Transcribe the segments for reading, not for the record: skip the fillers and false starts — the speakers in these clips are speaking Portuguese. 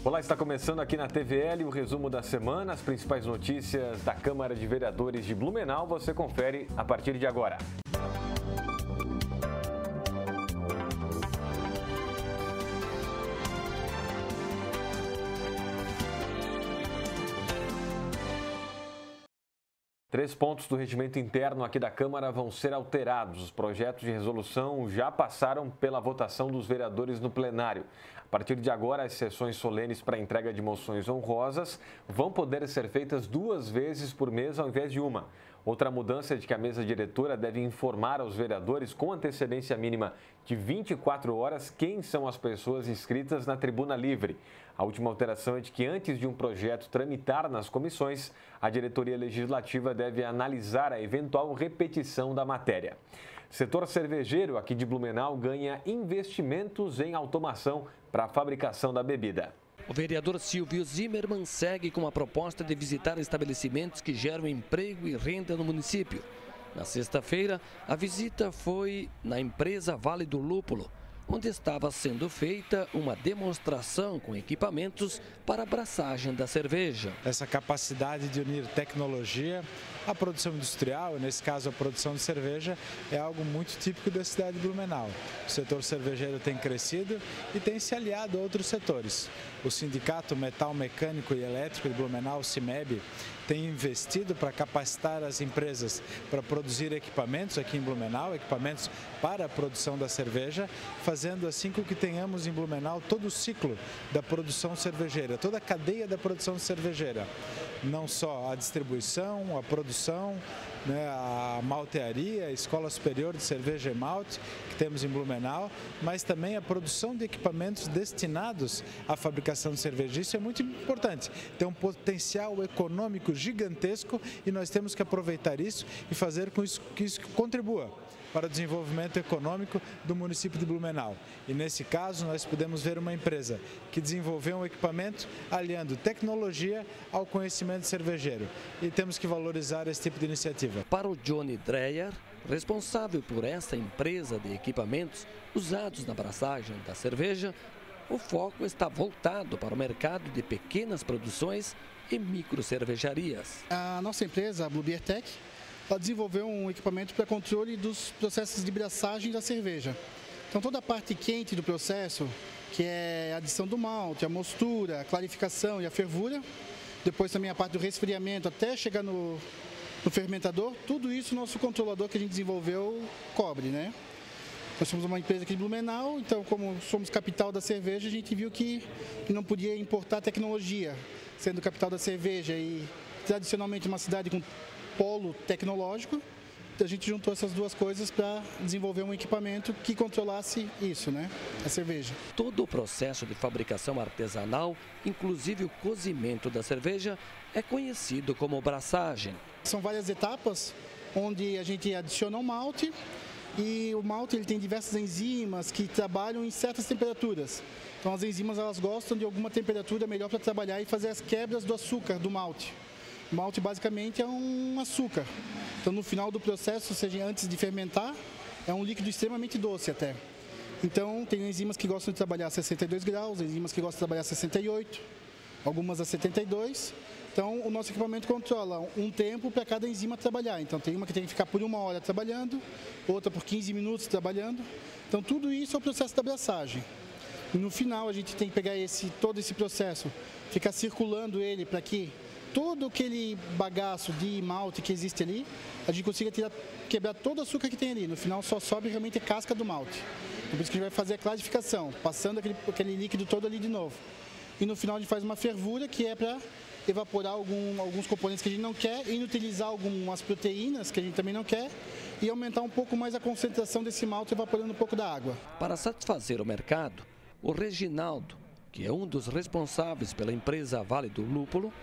Olá, está começando aqui na TVL o resumo da semana. As principais notícias da Câmara de Vereadores de Blumenau você confere a partir de agora. Três pontos do regimento interno aqui da Câmara vão ser alterados. Os projetos de resolução já passaram pela votação dos vereadores no plenário. A partir de agora, as sessões solenes para entrega de moções honrosas vão poder ser feitas 2 vezes por mês ao invés de uma. Outra mudança é de que a mesa diretora deve informar aos vereadores com antecedência mínima de 24 horas quem são as pessoas inscritas na tribuna livre. A última alteração é de que antes de um projeto tramitar nas comissões, a diretoria legislativa deve analisar a eventual repetição da matéria. Setor cervejeiro aqui de Blumenau ganha investimentos em automação para a fabricação da bebida. O vereador Silvio Zimmermann segue com a proposta de visitar estabelecimentos que geram emprego e renda no município. Na sexta-feira, a visita foi na empresa Vale do Lúpulo, onde estava sendo feita uma demonstração com equipamentos para a braçagem da cerveja. Essa capacidade de unir tecnologia à produção industrial, nesse caso a produção de cerveja, é algo muito típico da cidade de Blumenau. O setor cervejeiro tem crescido e tem se aliado a outros setores. O Sindicato Metal Mecânico e Elétrico de Blumenau, o CIMEB, tem investido para capacitar as empresas para produzir equipamentos aqui em Blumenau, equipamentos para a produção da cerveja, fazendo assim com que tenhamos em Blumenau todo o ciclo da produção cervejeira, toda a cadeia da produção cervejeira. Não só a distribuição, a produção, a maltearia, a Escola Superior de Cerveja e Malte, que temos em Blumenau, mas também a produção de equipamentos destinados à fabricação de cerveja. Isso é muito importante, tem um potencial econômico gigantesco e nós temos que aproveitar isso e fazer com que isso contribua para o desenvolvimento econômico do município de Blumenau. E nesse caso nós podemos ver uma empresa que desenvolveu um equipamento aliando tecnologia ao conhecimento cervejeiro. E temos que valorizar esse tipo de iniciativa. Para o Johnny Dreyer, responsável por essa empresa de equipamentos usados na braçagem da cerveja, o foco está voltado para o mercado de pequenas produções e microcervejarias. A nossa empresa, a Blue Beer Tech, ela desenvolveu um equipamento para controle dos processos de braçagem da cerveja. Então toda a parte quente do processo, que é a adição do malte, a mostura, a clarificação e a fervura, depois também a parte do resfriamento até chegar no fermentador, tudo isso o nosso controlador que a gente desenvolveu cobre, né? Nós somos uma empresa aqui de Blumenau, então como somos capital da cerveja, a gente viu que não podia importar tecnologia, sendo capital da cerveja e tradicionalmente uma cidade com polo tecnológico, a gente juntou essas duas coisas para desenvolver um equipamento que controlasse isso, né? A cerveja. Todo o processo de fabricação artesanal, inclusive o cozimento da cerveja, é conhecido como braçagem. São várias etapas onde a gente adiciona o malte e o malte ele tem diversas enzimas que trabalham em certas temperaturas. Então as enzimas elas gostam de alguma temperatura melhor para trabalhar e fazer as quebras do açúcar do malte. O malte basicamente é um açúcar. Então no final do processo, ou seja, antes de fermentar, é um líquido extremamente doce até. Então tem enzimas que gostam de trabalhar a 62 graus, enzimas que gostam de trabalhar a 68, algumas a 72. Então o nosso equipamento controla um tempo para cada enzima trabalhar. Então tem uma que tem que ficar por 1 hora trabalhando, outra por 15 minutos trabalhando. Então tudo isso é o processo da braçagem. E no final a gente tem que pegar todo esse processo, ficar circulando ele para que todo aquele bagaço de malte que existe ali, a gente consiga quebrar todo o açúcar que tem ali. No final só sobe realmente a casca do malte. Por isso que a gente vai fazer a clarificação, passando aquele líquido todo ali de novo. E no final a gente faz uma fervura que é para evaporar alguns componentes que a gente não quer, inutilizar algumas proteínas que a gente também não quer e aumentar um pouco mais a concentração desse malte evaporando um pouco da água. Para satisfazer o mercado, o Reginaldo, que é um dos responsáveis pela empresa Vale do Lúpulo,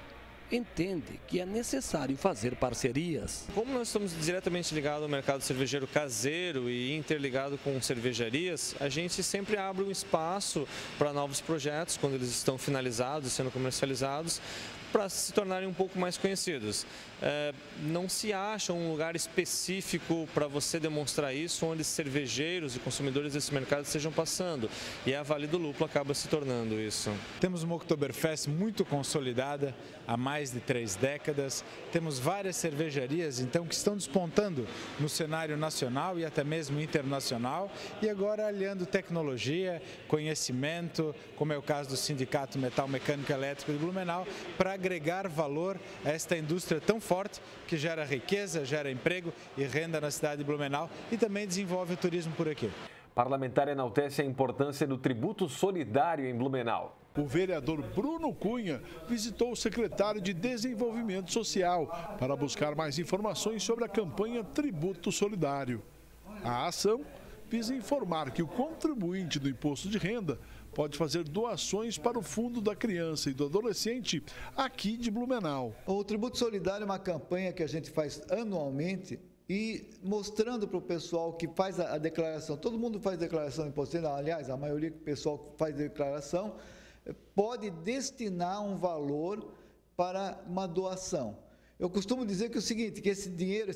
entende que é necessário fazer parcerias. Como nós estamos diretamente ligados ao mercado cervejeiro caseiro e interligado com cervejarias, a gente sempre abre um espaço para novos projetos, quando eles estão finalizados e sendo comercializados, para se tornarem um pouco mais conhecidos. Não se acha um lugar específico para você demonstrar isso, onde cervejeiros e consumidores desse mercado estejam passando. E a Vale do Lúpulo acaba se tornando isso. Temos uma Oktoberfest muito consolidada há mais de 3 décadas. Temos várias cervejarias, então, que estão despontando no cenário nacional e até mesmo internacional. E agora aliando tecnologia, conhecimento, como é o caso do Sindicato Metal Mecânico Elétrico de Blumenau, para agregar valor a esta indústria tão forte que gera riqueza, gera emprego e renda na cidade de Blumenau e também desenvolve o turismo por aqui. Parlamentar enaltece a importância do tributo solidário em Blumenau. O vereador Bruno Cunha visitou o secretário de Desenvolvimento Social para buscar mais informações sobre a campanha Tributo Solidário. A ação visa informar que o contribuinte do imposto de renda pode fazer doações para o Fundo da Criança e do Adolescente aqui de Blumenau. O Tributo Solidário é uma campanha que a gente faz anualmente e mostrando para o pessoal que faz a declaração, todo mundo faz declaração de imposto, aliás, a maioria do pessoal que faz declaração pode destinar um valor para uma doação. Eu costumo dizer que é o seguinte, que esse dinheiro,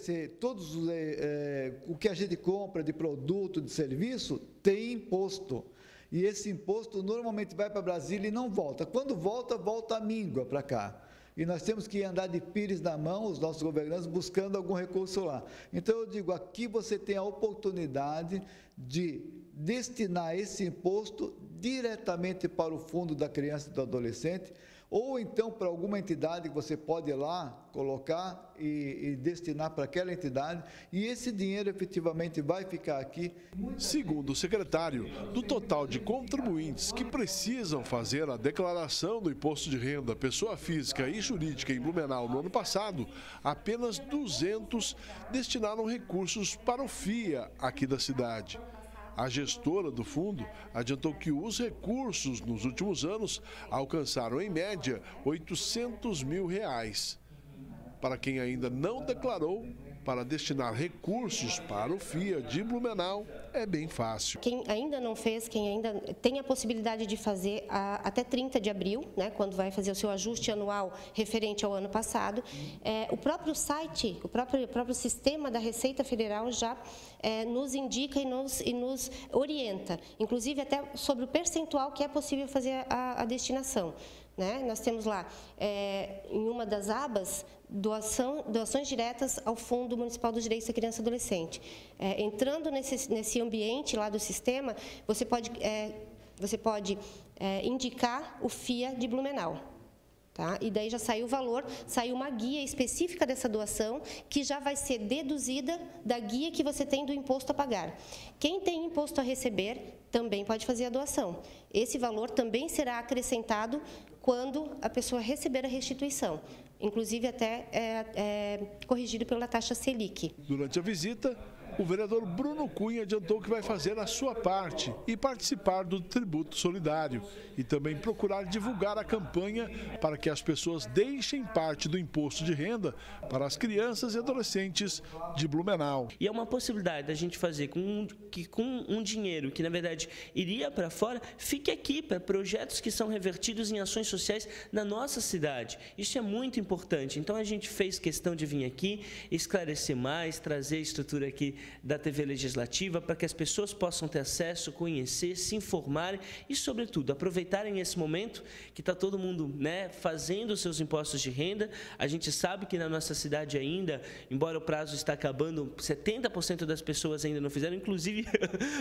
o que a gente compra de produto, de serviço, tem imposto. E esse imposto normalmente vai para Brasília e não volta. Quando volta, volta a míngua para cá. E nós temos que andar de pires na mão, os nossos governantes, buscando algum recurso lá. Então eu digo, aqui você tem a oportunidade de destinar esse imposto diretamente para o Fundo da Criança e do Adolescente, ou então para alguma entidade que você pode ir lá colocar e destinar para aquela entidade, e esse dinheiro efetivamente vai ficar aqui. Segundo o secretário, do total de contribuintes que precisam fazer a declaração do imposto de renda pessoa física e jurídica em Blumenau no ano passado, apenas 200 destinaram recursos para o FIA aqui da cidade. A gestora do fundo adiantou que os recursos nos últimos anos alcançaram, em média, R$800 mil. Para quem ainda não declarou, para destinar recursos para o FIA de Blumenau é bem fácil. Quem ainda não fez, quem ainda tem a possibilidade de fazer até 30 de abril, né, quando vai fazer o seu ajuste anual referente ao ano passado, o próprio site, o próprio sistema da Receita Federal já nos indica e nos orienta, inclusive até sobre o percentual que é possível fazer a destinação. Né? Nós temos lá, em uma das abas, doações diretas ao Fundo Municipal dos Direitos da Criança e Adolescente. Entrando nesse ambiente lá do sistema, você pode indicar o FIA de Blumenau. Tá? E daí já saiu o valor, saiu uma guia específica dessa doação, que já vai ser deduzida da guia que você tem do imposto a pagar. Quem tem imposto a receber também pode fazer a doação. Esse valor também será acrescentado quando a pessoa receber a restituição, inclusive até corrigido pela taxa Selic. Durante a visita, o vereador Bruno Cunha adiantou que vai fazer a sua parte e participar do tributo solidário e também procurar divulgar a campanha para que as pessoas deixem parte do imposto de renda para as crianças e adolescentes de Blumenau. E é uma possibilidade da gente fazer com um dinheiro que, na verdade, iria para fora, fique aqui para projetos que são revertidos em ações sociais na nossa cidade. Isso é muito importante. Então, a gente fez questão de vir aqui, esclarecer mais, trazer a estrutura aqui da TV Legislativa para que as pessoas possam ter acesso, conhecer, se informarem e, sobretudo, aproveitarem esse momento que está todo mundo, né, fazendo os seus impostos de renda. A gente sabe que na nossa cidade ainda, embora o prazo está acabando, 70% das pessoas ainda não fizeram, inclusive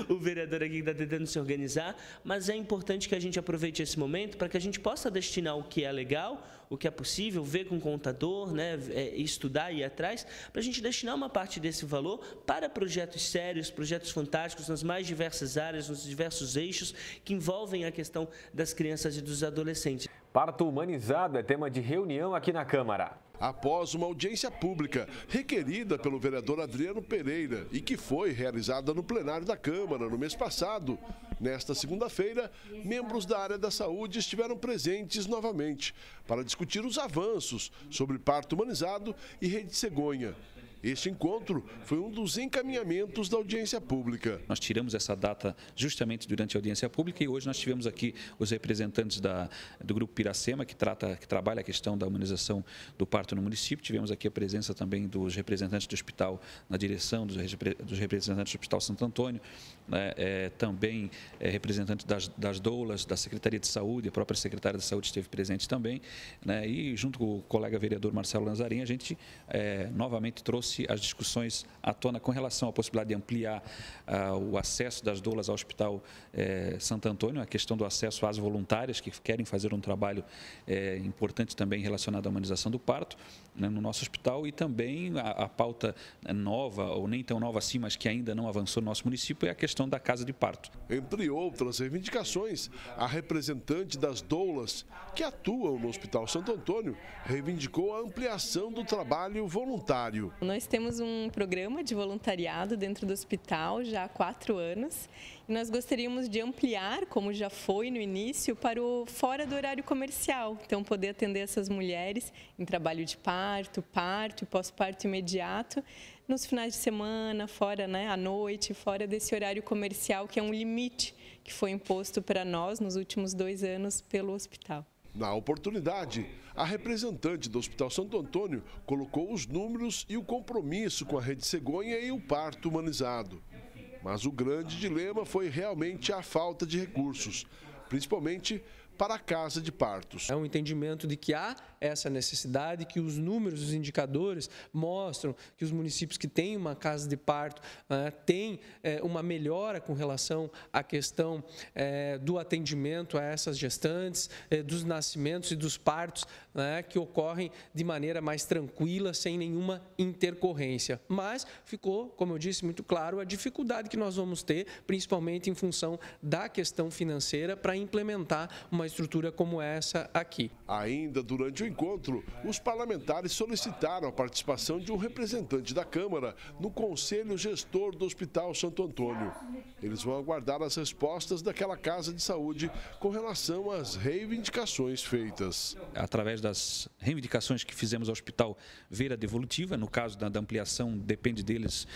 o vereador aqui está tentando se organizar, mas é importante que a gente aproveite esse momento para que a gente possa destinar o que é legal, o que é possível, ver com o contador, né, estudar e ir atrás, para a gente destinar uma parte desse valor para projetos sérios, projetos fantásticos nas mais diversas áreas, nos diversos eixos que envolvem a questão das crianças e dos adolescentes. Parto humanizado é tema de reunião aqui na Câmara. Após uma audiência pública requerida pelo vereador Adriano Pereira e que foi realizada no plenário da Câmara no mês passado, nesta segunda-feira, membros da área da saúde estiveram presentes novamente para discutir os avanços sobre parto humanizado e rede cegonha. Este encontro foi um dos encaminhamentos da audiência pública. Nós tiramos essa data justamente durante a audiência pública e hoje nós tivemos aqui os representantes do Grupo Piracema, que trabalha a questão da humanização do parto no município. Tivemos aqui a presença também dos representantes do hospital, na direção dos representantes do Hospital Santo Antônio, né, também representantes das doulas, da Secretaria de Saúde, a própria Secretária de Saúde esteve presente também, né, e junto com o colega vereador Marcelo Lanzarin, a gente novamente trouxe as discussões à tona com relação à possibilidade de ampliar o acesso das doulas ao Hospital Santo Antônio, a questão do acesso às voluntárias que querem fazer um trabalho importante também relacionado à humanização do parto, né, no nosso hospital, e também a pauta nova, ou nem tão nova assim, mas que ainda não avançou no nosso município, é a questão da casa de parto. Entre outras reivindicações, a representante das doulas que atuam no Hospital Santo Antônio reivindicou a ampliação do trabalho voluntário. Nós temos um programa de voluntariado dentro do hospital já há 4 anos e nós gostaríamos de ampliar, como já foi no início, para o fora do horário comercial. Então, poder atender essas mulheres em trabalho de parto e pós-parto imediato, nos finais de semana, fora, né, à noite, fora desse horário comercial, que é um limite que foi imposto para nós nos últimos 2 anos pelo hospital. Na oportunidade, a representante do Hospital Santo Antônio colocou os números e o compromisso com a rede cegonha e o parto humanizado. Mas o grande dilema foi realmente a falta de recursos, principalmente para a casa de partos. É um entendimento de que há essa necessidade, que os números, os indicadores mostram que os municípios que têm uma casa de parto têm uma melhora com relação à questão do atendimento a essas gestantes, dos nascimentos e dos partos que ocorrem de maneira mais tranquila, sem nenhuma intercorrência. Mas ficou, como eu disse, muito claro a dificuldade que nós vamos ter, principalmente em função da questão financeira, para implementar uma estrutura como essa aqui. Ainda durante o encontro, os parlamentares solicitaram a participação de um representante da Câmara no Conselho Gestor do Hospital Santo Antônio. Eles vão aguardar as respostas daquela casa de saúde com relação às reivindicações feitas. Através das reivindicações que fizemos ao hospital ver a devolutiva, no caso da ampliação, depende deles,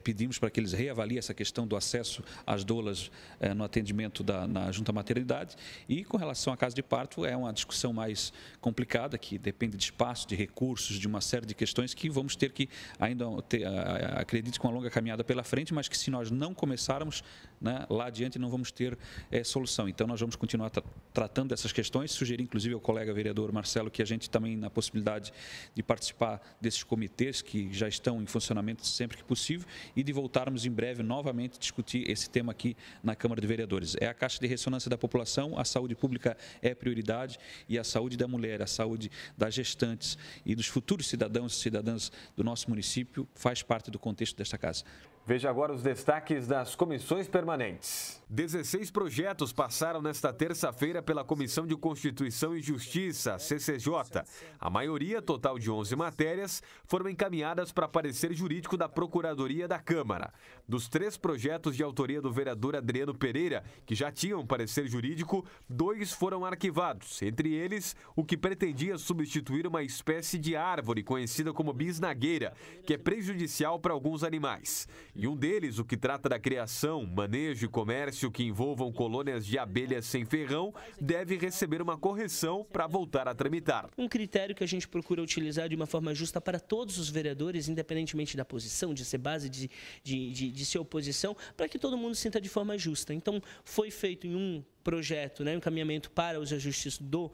pedimos para que eles reavaliem essa questão do acesso às doulas no atendimento na junta maternidade. E com relação à casa de parto, é uma discussão mais complicada, que depende de espaço, de recursos, de uma série de questões que vamos ter que ainda ter, acredito, com uma longa caminhada pela frente, mas que se nós não começarmos, né, lá adiante não vamos ter solução. Então nós vamos continuar tratando dessas questões, sugerir inclusive ao colega vereador Marcelo que a gente também na possibilidade de participar desses comitês que já estão em funcionamento sempre que possível e de voltarmos em breve novamente discutir esse tema aqui na Câmara de Vereadores. É a caixa de ressonância da população, a saúde pública é prioridade e a saúde da mulher, a saúde das gestantes e dos futuros cidadãos e cidadãs do nosso município faz parte do contexto desta casa. Veja agora os destaques das comissões permanentes. 16 projetos passaram nesta terça-feira pela Comissão de Constituição e Justiça, CCJ. A maioria, total de 11 matérias, foram encaminhadas para parecer jurídico da Procuradoria da Câmara. Dos 3 projetos de autoria do vereador Adriano Pereira, que já tinham parecer jurídico, 2 foram arquivados. Entre eles, o que pretendia substituir uma espécie de árvore conhecida como bisnagueira, que é prejudicial para alguns animais. E um deles, o que trata da criação, manejo e comércio que envolvam colônias de abelhas sem ferrão, deve receber uma correção para voltar a tramitar. Um critério que a gente procura utilizar de uma forma justa para todos os vereadores, independentemente da posição, de ser base, de ser oposição, para que todo mundo sinta de forma justa. Então, foi feito em um projeto, um encaminhamento para os ajustes do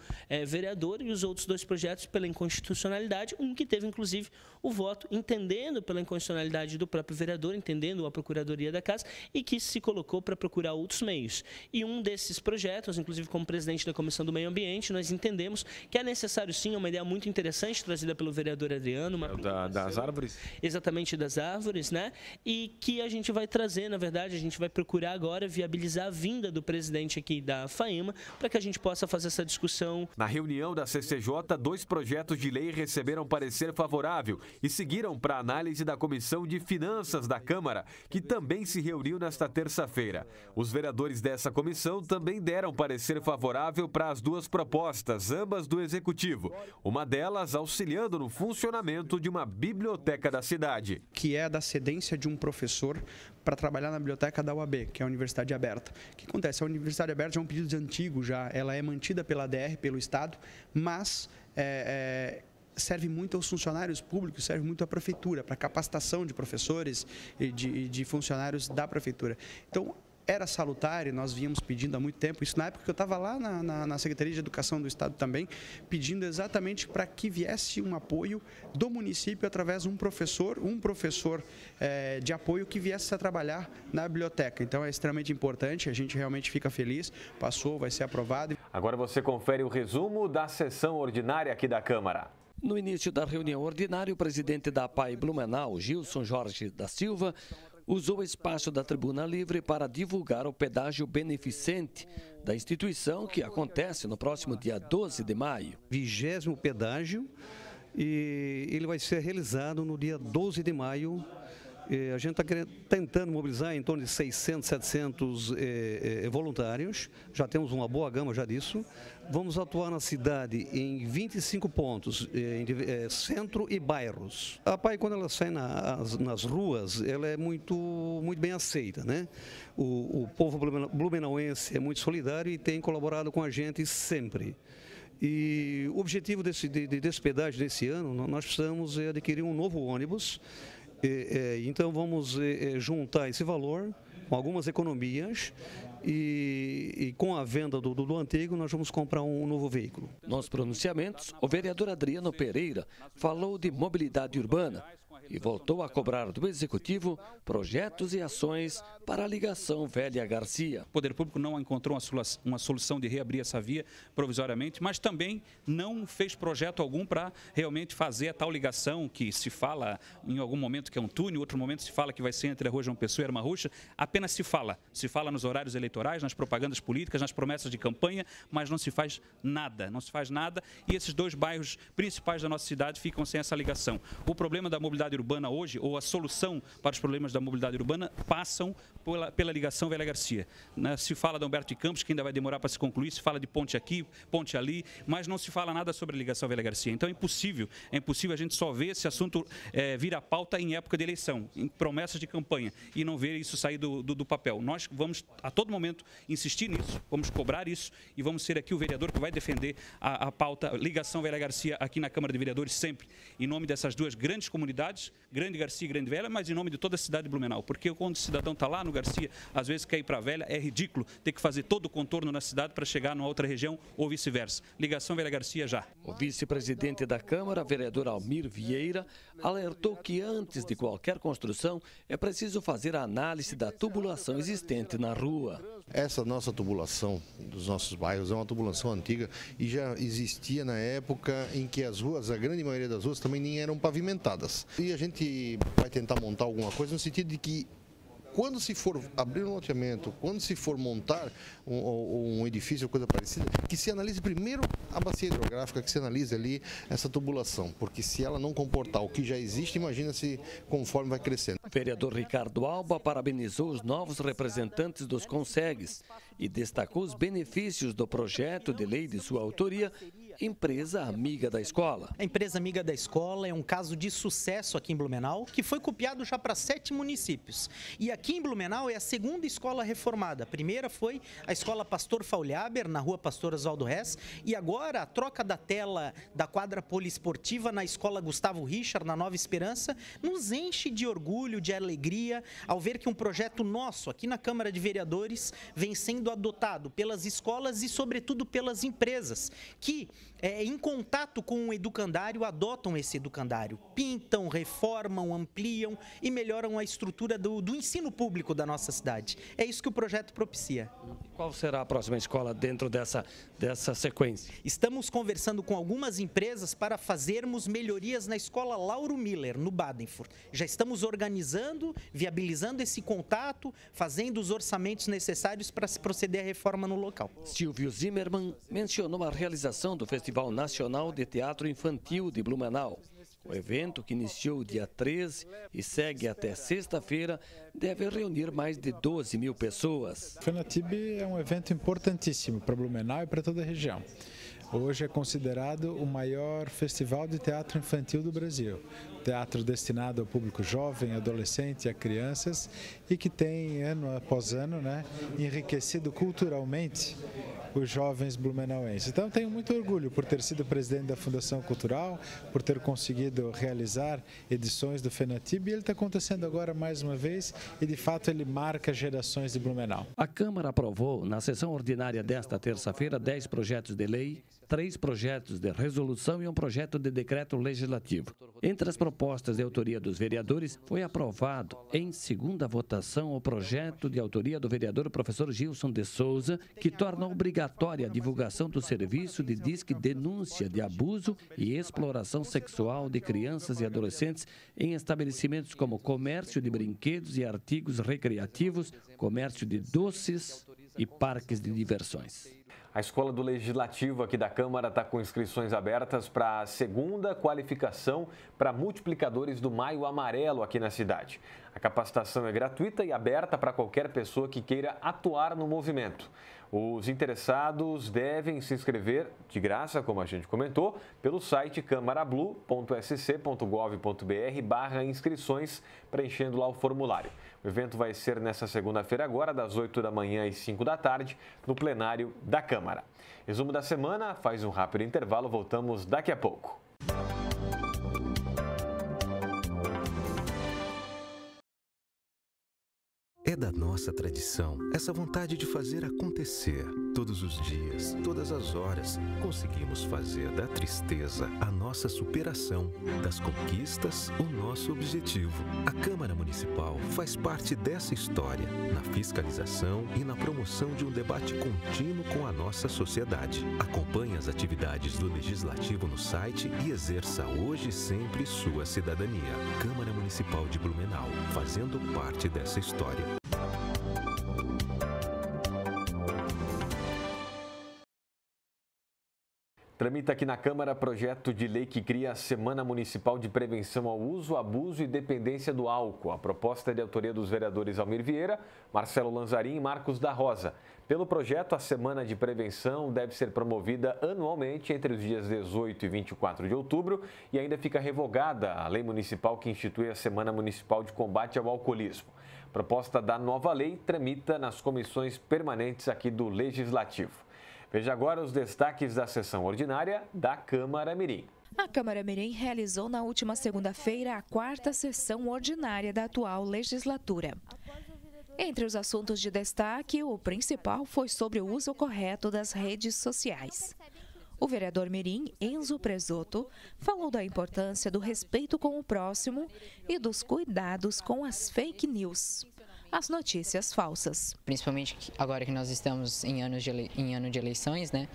vereador e os outros 2 projetos pela inconstitucionalidade, um que teve inclusive o voto entendendo pela inconstitucionalidade do próprio vereador, entendendo a Procuradoria da Casa e que se colocou para procurar outros meios. E um desses projetos, inclusive como presidente da Comissão do Meio Ambiente, nós entendemos que é necessário sim, é uma ideia muito interessante trazida pelo vereador Adriano. Das árvores? Exatamente, das árvores, e que a gente vai trazer, na verdade, a gente vai procurar agora viabilizar a vinda do presidente aqui aqui da FAEMA, para que a gente possa fazer essa discussão. Na reunião da CCJ, 2 projetos de lei receberam parecer favorável e seguiram para análise da Comissão de Finanças da Câmara, que também se reuniu nesta terça-feira. Os vereadores dessa comissão também deram parecer favorável para as 2 propostas, ambas do Executivo. Uma delas auxiliando no funcionamento de uma biblioteca da cidade. Que é da cedência de um professor para trabalhar na biblioteca da UAB, que é a Universidade Aberta. O que acontece? A Universidade Aberta é um pedido antigo já, ela é mantida pela ADR, pelo Estado, mas serve muito aos funcionários públicos, serve muito à prefeitura, para capacitação de professores e de funcionários da prefeitura. Então, era salutar e nós vínhamos pedindo há muito tempo, isso na época que eu estava lá na Secretaria de Educação do Estado também, pedindo exatamente para que viesse um apoio do município através de um professor de apoio que viesse a trabalhar na biblioteca. Então é extremamente importante, a gente realmente fica feliz, passou, vai ser aprovado. Agora você confere o resumo da sessão ordinária aqui da Câmara. No início da reunião ordinária, o presidente da APAI Blumenau, Gilson Jorge da Silva, usou o espaço da Tribuna Livre para divulgar o pedágio beneficente da instituição, que acontece no próximo dia 12 de maio. 20º pedágio, e ele vai ser realizado no dia 12 de maio. A gente está tentando mobilizar em torno de 600, 700 voluntários, já temos uma boa gama já disso. Vamos atuar na cidade em 25 pontos, em centro e bairros. A APAI, quando ela sai nas ruas, ela é muito bem aceita, né? O povo blumenauense é muito solidário e tem colaborado com a gente sempre. E o objetivo desse pedágio desse ano, nós precisamos adquirir um novo ônibus. Então vamos juntar esse valor com algumas economias e com a venda do antigo nós vamos comprar um novo veículo. Nos pronunciamentos, o vereador Adriano Pereira falou de mobilidade urbana e voltou a cobrar do Executivo projetos e ações para a ligação Velha-Garcia. O Poder Público não encontrou uma solução de reabrir essa via provisoriamente, mas também não fez projeto algum para realmente fazer a tal ligação que se fala em algum momento que é um túnel, em outro momento se fala que vai ser entre a Rua João Pessoa e a Armarruxa. Apenas se fala nos horários eleitorais, nas propagandas políticas, nas promessas de campanha, mas não se faz nada, e esses 2 bairros principais da nossa cidade ficam sem essa ligação. O problema da mobilidade urbana hoje, ou a solução para os problemas da mobilidade urbana, passam pela ligação Velha-Garcia. Se fala de Humberto de Campos, que ainda vai demorar para se concluir, se fala de ponte aqui, ponte ali, mas não se fala nada sobre a ligação Velha-Garcia. Então é impossível a gente só ver esse assunto vir à pauta em época de eleição, em promessas de campanha, e não ver isso sair do papel. Nós vamos a todo momento insistir nisso, vamos cobrar isso e vamos ser aqui o vereador que vai defender a pauta ligação Velha-Garcia aqui na Câmara de Vereadores sempre, em nome dessas 2 grandes comunidades, Grande Garcia e Grande Velha, mas em nome de toda a cidade de Blumenau, porque quando o cidadão está lá no Garcia, às vezes quer ir para a Velha, é ridículo ter que fazer todo o contorno na cidade para chegar numa outra região ou vice-versa. Ligação Velha-Garcia já. O vice-presidente da Câmara, vereador Almir Vieira, alertou que antes de qualquer construção é preciso fazer a análise da tubulação existente na rua. Essa nossa tubulação dos nossos bairros é uma tubulação antiga e já existia na época em que as ruas, a grande maioria das ruas também nem eram pavimentadas. E a gente vai tentar montar alguma coisa no sentido de que quando se for abrir um loteamento, quando se for montar um edifício ou coisa parecida, que se analise primeiro a bacia hidrográfica, que se analise ali essa tubulação, porque se ela não comportar o que já existe, imagina-se conforme vai crescendo. O vereador Ricardo Alba parabenizou os novos representantes dos Consegues e destacou os benefícios do projeto de lei de sua autoria, Empresa Amiga da Escola. A Empresa Amiga da Escola é um caso de sucesso aqui em Blumenau, que foi copiado já para 7 municípios. E aqui em Blumenau é a 2ª escola reformada. A primeira foi a Escola Pastor Faulhaber, na rua Pastor Oswaldo Hess, e agora a troca da tela da quadra poliesportiva na Escola Gustavo Richard, na Nova Esperança, nos enche de orgulho, de alegria, ao ver que um projeto nosso aqui na Câmara de Vereadores vem sendo adotado pelas escolas e, sobretudo, pelas empresas, que em contato com o educandário, adotam esse educandário, pintam, reformam, ampliam e melhoram a estrutura do ensino público da nossa cidade. É isso que o projeto propicia. Qual será a próxima escola dentro dessa sequência? Estamos conversando com algumas empresas para fazermos melhorias na escola Lauro Miller, no Badenford. Já estamos organizando, viabilizando esse contato, fazendo os orçamentos necessários para se proceder à reforma no local. Silvio Zimmermann mencionou a realização do Festival Nacional de Teatro Infantil de Blumenau. O evento, que iniciou dia 13 e segue até sexta-feira, deve reunir mais de 12 mil pessoas. O FENATIB é um evento importantíssimo para Blumenau e para toda a região. Hoje é considerado o maior festival de teatro infantil do Brasil. Teatro destinado ao público jovem, adolescente e a crianças e que tem, ano após ano, enriquecido culturalmente os jovens blumenauenses. Então, tenho muito orgulho por ter sido presidente da Fundação Cultural, por ter conseguido realizar edições do FENATIB, e ele está acontecendo agora mais uma vez e, de fato, ele marca gerações de Blumenau. A Câmara aprovou, na sessão ordinária desta terça-feira, 10 projetos de lei, 3 projetos de resolução e um projeto de decreto legislativo. Entre as propostas de autoria dos vereadores, foi aprovado, em segunda votação, o projeto de autoria do vereador professor Gilson de Souza, que torna obrigatória a divulgação do serviço de disque denúncia de abuso e exploração sexual de crianças e adolescentes em estabelecimentos como comércio de brinquedos e artigos recreativos, comércio de doces e parques de diversões. A Escola do Legislativo aqui da Câmara está com inscrições abertas para a segunda qualificação para multiplicadores do Maio Amarelo aqui na cidade. A capacitação é gratuita e aberta para qualquer pessoa que queira atuar no movimento. Os interessados devem se inscrever de graça, como a gente comentou, pelo site camarablu.sc.gov.br/inscrições, preenchendo lá o formulário. O evento vai ser nesta segunda-feira agora, das 8 da manhã às 5 da tarde, no plenário da Câmara. Resumo da semana, faz um rápido intervalo, voltamos daqui a pouco. É da nossa tradição essa vontade de fazer acontecer. Todos os dias, todas as horas, conseguimos fazer da tristeza a nossa superação, das conquistas o nosso objetivo. A Câmara Municipal faz parte dessa história, na fiscalização e na promoção de um debate contínuo com a nossa sociedade. Acompanhe as atividades do Legislativo no site e exerça hoje e sempre sua cidadania. Câmara Municipal de Blumenau, fazendo parte dessa história. Tramita aqui na Câmara projeto de lei que cria a Semana Municipal de Prevenção ao Uso, Abuso e Dependência do Álcool. A proposta é de autoria dos vereadores Almir Vieira, Marcelo Lanzarin e Marcos da Rosa. Pelo projeto, a Semana de Prevenção deve ser promovida anualmente entre os dias 18 e 24 de outubro e ainda fica revogada a lei municipal que institui a Semana Municipal de Combate ao Alcoolismo. A proposta da nova lei tramita nas comissões permanentes aqui do Legislativo. Veja agora os destaques da sessão ordinária da Câmara Mirim. A Câmara Mirim realizou na última segunda-feira a 4ª sessão ordinária da atual legislatura. Entre os assuntos de destaque, o principal foi sobre o uso correto das redes sociais. O vereador mirim, Enzo Presoto, falou da importância do respeito com o próximo e dos cuidados com as fake news, as notícias falsas. Principalmente agora que nós estamos em ano de eleições, né?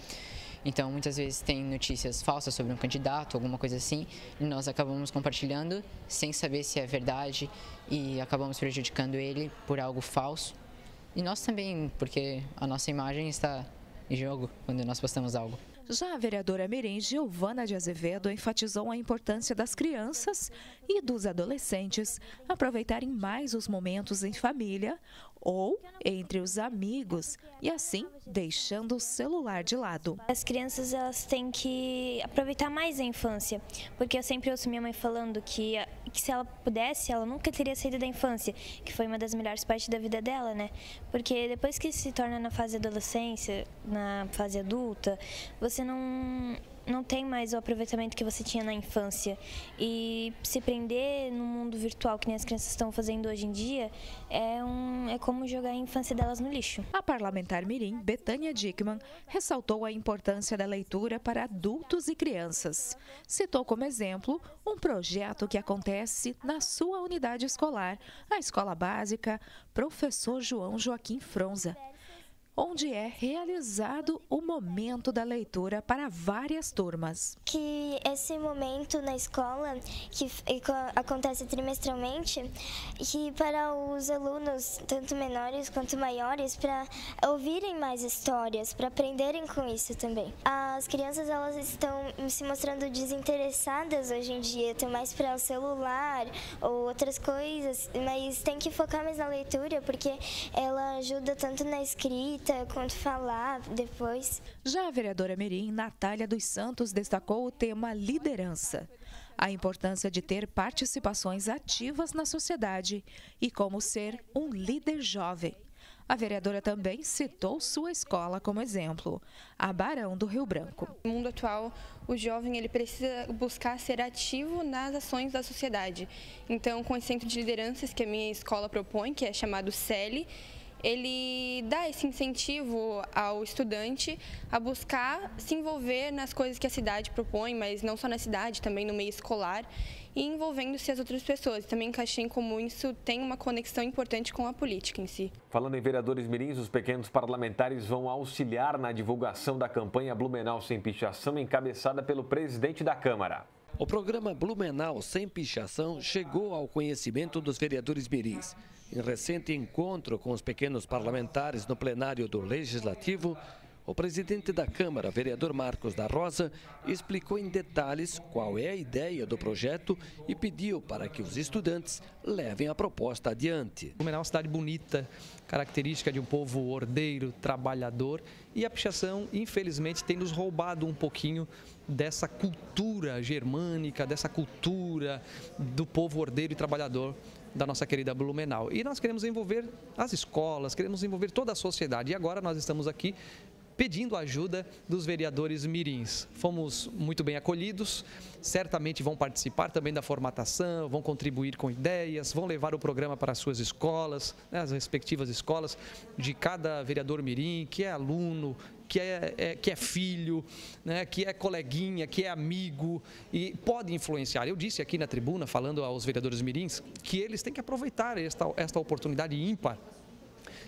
Então, muitas vezes tem notícias falsas sobre um candidato, alguma coisa assim, e nós acabamos compartilhando sem saber se é verdade e acabamos prejudicando ele por algo falso. E nós também, porque a nossa imagem está em jogo quando nós postamos algo. Já a vereadora mirim, Giovana de Azevedo, enfatizou a importância das crianças e dos adolescentes aproveitarem mais os momentos em família ou entre os amigos e assim deixando o celular de lado. As crianças elas têm que aproveitar mais a infância, porque eu sempre ouço minha mãe falando que se ela pudesse, ela nunca teria saído da infância, que foi uma das melhores partes da vida dela, né? Porque depois que se torna na fase adolescência, na fase adulta, você não não tem mais o aproveitamento que você tinha na infância. E se prender no mundo virtual que nem as crianças estão fazendo hoje em dia é como jogar a infância delas no lixo. A parlamentar mirim, Betânia Dickmann, ressaltou a importância da leitura para adultos e crianças. Citou como exemplo um projeto que acontece na sua unidade escolar, a Escola Básica Professor João Joaquim Fronza, onde é realizado o momento da leitura para várias turmas. Que esse momento na escola, que acontece trimestralmente, que para os alunos, tanto menores quanto maiores, para ouvirem mais histórias, para aprenderem com isso também. As crianças, elas estão se mostrando desinteressadas hoje em dia, estão mais para o celular ou outras coisas, mas tem que focar mais na leitura, porque ela ajuda tanto na escrita quanto falar depois. Já a vereadora mirim, Natália dos Santos, destacou o tema liderança, a importância de ter participações ativas na sociedade e como ser um líder jovem. A vereadora também citou sua escola como exemplo, a Barão do Rio Branco. No mundo atual, o jovem ele precisa buscar ser ativo nas ações da sociedade. Então, com esse centro de lideranças que a minha escola propõe, que é chamado CELI, ele dá esse incentivo ao estudante a buscar se envolver nas coisas que a cidade propõe, mas não só na cidade, também no meio escolar, e envolvendo-se as outras pessoas. Também encaixei como isso tem uma conexão importante com a política em si. Falando em vereadores mirins, os pequenos parlamentares vão auxiliar na divulgação da campanha Blumenau Sem Pichação, encabeçada pelo presidente da Câmara. O programa Blumenau Sem Pichação chegou ao conhecimento dos vereadores mirins. Em recente encontro com os pequenos parlamentares no plenário do Legislativo, o presidente da Câmara, vereador Marcos da Rosa, explicou em detalhes qual é a ideia do projeto e pediu para que os estudantes levem a proposta adiante. Blumenau é uma cidade bonita, característica de um povo ordeiro, trabalhador, e a pichação, infelizmente, tem nos roubado um pouquinho dessa cultura germânica, dessa cultura do povo ordeiro e trabalhador da nossa querida Blumenau. E nós queremos envolver as escolas, queremos envolver toda a sociedade. E agora nós estamos aqui pedindo ajuda dos vereadores mirins. Fomos muito bem acolhidos, certamente vão participar também da formatação, vão contribuir com ideias, vão levar o programa para as suas escolas, né, as respectivas escolas de cada vereador mirim, que é aluno, que é filho, né, que é coleguinha, que é amigo e pode influenciar. Eu disse aqui na tribuna, falando aos vereadores mirins, que eles têm que aproveitar esta oportunidade ímpar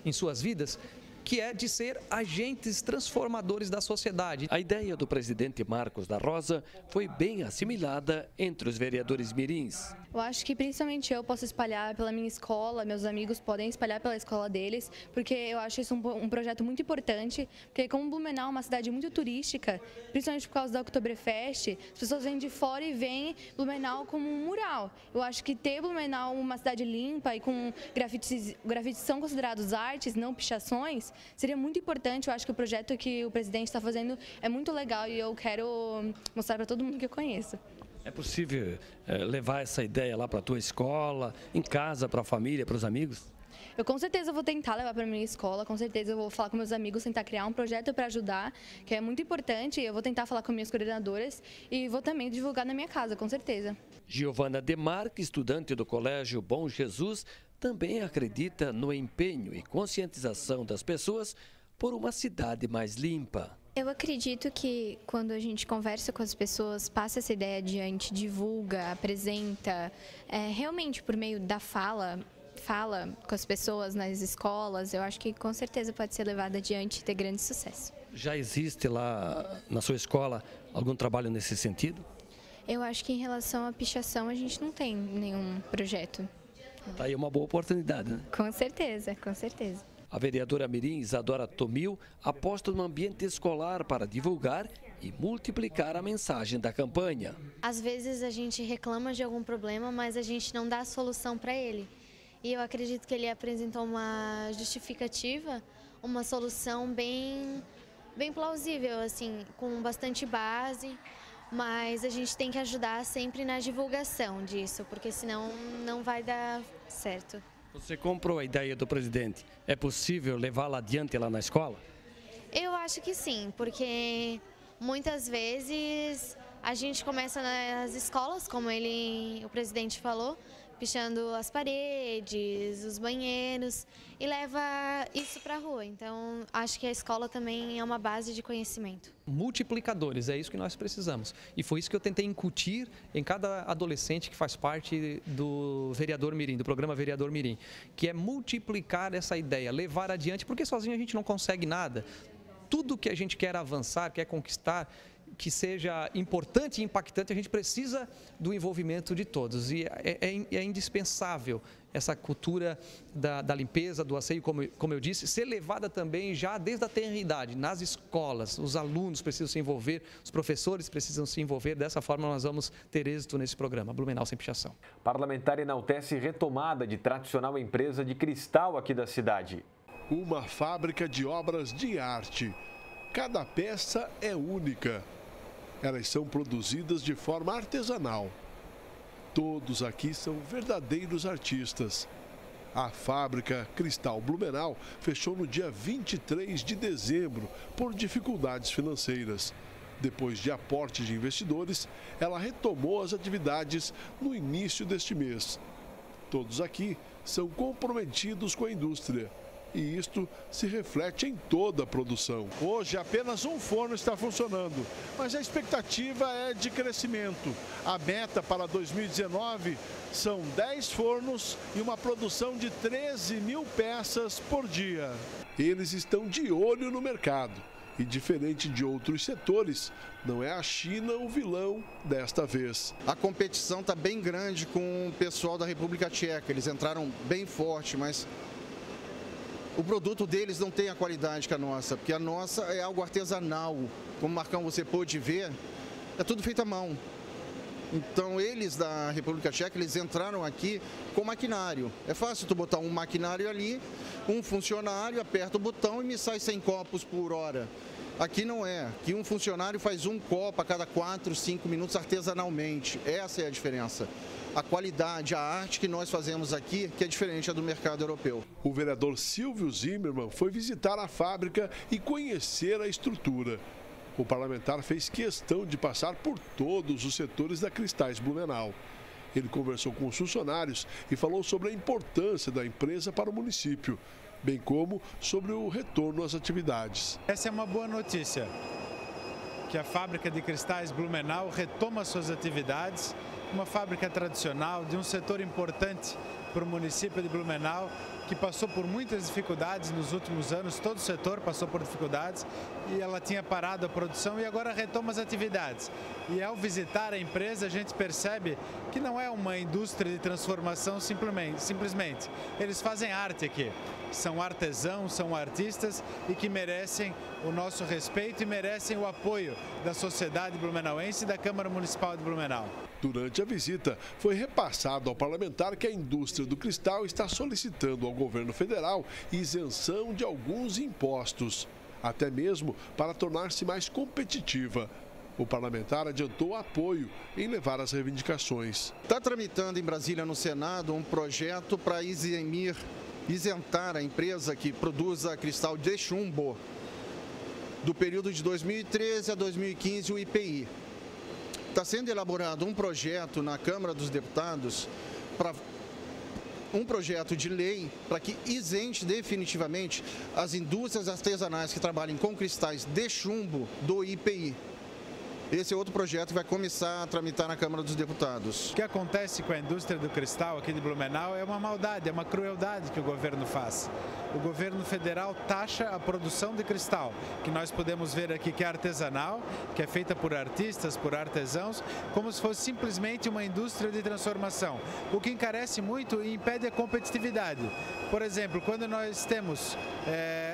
em suas vidas, que é de ser agentes transformadores da sociedade. A ideia do presidente Marcos da Rosa foi bem assimilada entre os vereadores mirins. Eu acho que principalmente eu posso espalhar pela minha escola, meus amigos podem espalhar pela escola deles, porque eu acho isso um projeto muito importante, porque como Blumenau é uma cidade muito turística, principalmente por causa da Oktoberfest, as pessoas vêm de fora e veem Blumenau como um mural. Eu acho que ter Blumenau uma cidade limpa e com grafites são considerados artes, não pichações, seria muito importante. Eu acho que o projeto que o presidente está fazendo é muito legal e eu quero mostrar para todo mundo que eu conheço. É possível levar essa ideia lá para a tua escola, em casa, para a família, para os amigos? Eu com certeza vou tentar levar para a minha escola, com certeza eu vou falar com meus amigos, tentar criar um projeto para ajudar, que é muito importante. Eu vou tentar falar com minhas coordenadoras e vou também divulgar na minha casa, com certeza. Giovana Demarque, estudante do Colégio Bom Jesus, também acredita no empenho e conscientização das pessoas por uma cidade mais limpa. Eu acredito que quando a gente conversa com as pessoas, passa essa ideia adiante, divulga, apresenta, realmente por meio da fala com as pessoas nas escolas, eu acho que com certeza pode ser levada adiante e ter grande sucesso. Já existe lá na sua escola algum trabalho nesse sentido? Eu acho que em relação à pichação a gente não tem nenhum projeto. Está aí uma boa oportunidade, né? Com certeza, com certeza. A vereadora mirim Isadora Tomil aposta no ambiente escolar para divulgar e multiplicar a mensagem da campanha. Às vezes a gente reclama de algum problema, mas a gente não dá a solução para ele. E eu acredito que ele apresentou uma justificativa, uma solução bem plausível, assim, com bastante base. Mas a gente tem que ajudar sempre na divulgação disso, porque senão não vai dar certo. Você comprou a ideia do presidente. É possível levá-la adiante lá na escola? Eu acho que sim, porque muitas vezes a gente começa nas escolas, como o presidente falou, pichando as paredes, os banheiros e leva isso para a rua. Então, acho que a escola também é uma base de conhecimento. Multiplicadores, é isso que nós precisamos. E foi isso que eu tentei incutir em cada adolescente que faz parte do Vereador Mirim, do programa Vereador Mirim, que é multiplicar essa ideia, levar adiante, porque sozinho a gente não consegue nada. Tudo que a gente quer avançar, quer conquistar, que seja importante e impactante, a gente precisa do envolvimento de todos. E é indispensável essa cultura da limpeza, do asseio, como eu disse, ser levada também já desde a tenra idade, nas escolas. Os alunos precisam se envolver, os professores precisam se envolver. Dessa forma, nós vamos ter êxito nesse programa, Blumenau Sem Pichação. Parlamentar enaltece retomada de tradicional empresa de cristal aqui da cidade. Uma fábrica de obras de arte. Cada peça é única. Elas são produzidas de forma artesanal. Todos aqui são verdadeiros artistas. A fábrica Cristal Blumenau fechou no dia 23 de dezembro por dificuldades financeiras. Depois de aporte de investidores, ela retomou as atividades no início deste mês. Todos aqui são comprometidos com a indústria. E isto se reflete em toda a produção. Hoje, apenas um forno está funcionando, mas a expectativa é de crescimento. A meta para 2019 são 10 fornos e uma produção de 13 mil peças por dia. Eles estão de olho no mercado. E diferente de outros setores, não é a China o vilão desta vez. A competição está bem grande com o pessoal da República Tcheca. Eles entraram bem forte, mas o produto deles não tem a qualidade que a nossa, porque a nossa é algo artesanal. Como, Marcão, você pôde ver, é tudo feito à mão. Então, eles da República Tcheca, eles entraram aqui com maquinário. É fácil tu botar um maquinário ali, um funcionário, aperta o botão e me sai 100 copos por hora. Aqui não é. Aqui um funcionário faz um copo a cada 4, 5 minutos artesanalmente. Essa é a diferença. A qualidade, a arte que nós fazemos aqui, que é diferente do mercado europeu. O vereador Silvio Zimmermann foi visitar a fábrica e conhecer a estrutura. O parlamentar fez questão de passar por todos os setores da Cristais Blumenau. Ele conversou com os funcionários e falou sobre a importância da empresa para o município, bem como sobre o retorno às atividades. Essa é uma boa notícia, que a fábrica de cristais Blumenau retoma suas atividades, uma fábrica tradicional de um setor importante para o município de Blumenau, que passou por muitas dificuldades nos últimos anos, todo o setor passou por dificuldades e ela tinha parado a produção e agora retoma as atividades. E ao visitar a empresa a gente percebe que não é uma indústria de transformação simplesmente. Eles fazem arte aqui, são artesãos, são artistas e que merecem o nosso respeito e merecem o apoio da sociedade blumenauense e da Câmara Municipal de Blumenau. Durante a visita, foi repassado ao parlamentar que a indústria do cristal está solicitando ao governo federal isenção de alguns impostos, até mesmo para tornar-se mais competitiva. O parlamentar adiantou apoio em levar as reivindicações. Está tramitando em Brasília, no Senado, um projeto para isentar a empresa que produz a cristal de chumbo do período de 2013 a 2015, o IPI. Está sendo elaborado um projeto na Câmara dos Deputados, um projeto de lei para que isente definitivamente as indústrias artesanais que trabalhem com cristais de chumbo do IPI. Esse é outro projeto que vai começar a tramitar na Câmara dos Deputados. O que acontece com a indústria do cristal aqui de Blumenau é uma maldade, é uma crueldade que o governo faz. O governo federal taxa a produção de cristal, que nós podemos ver aqui que é artesanal, que é feita por artistas, por artesãos, como se fosse simplesmente uma indústria de transformação, o que encarece muito e impede a competitividade. Por exemplo, quando nós temos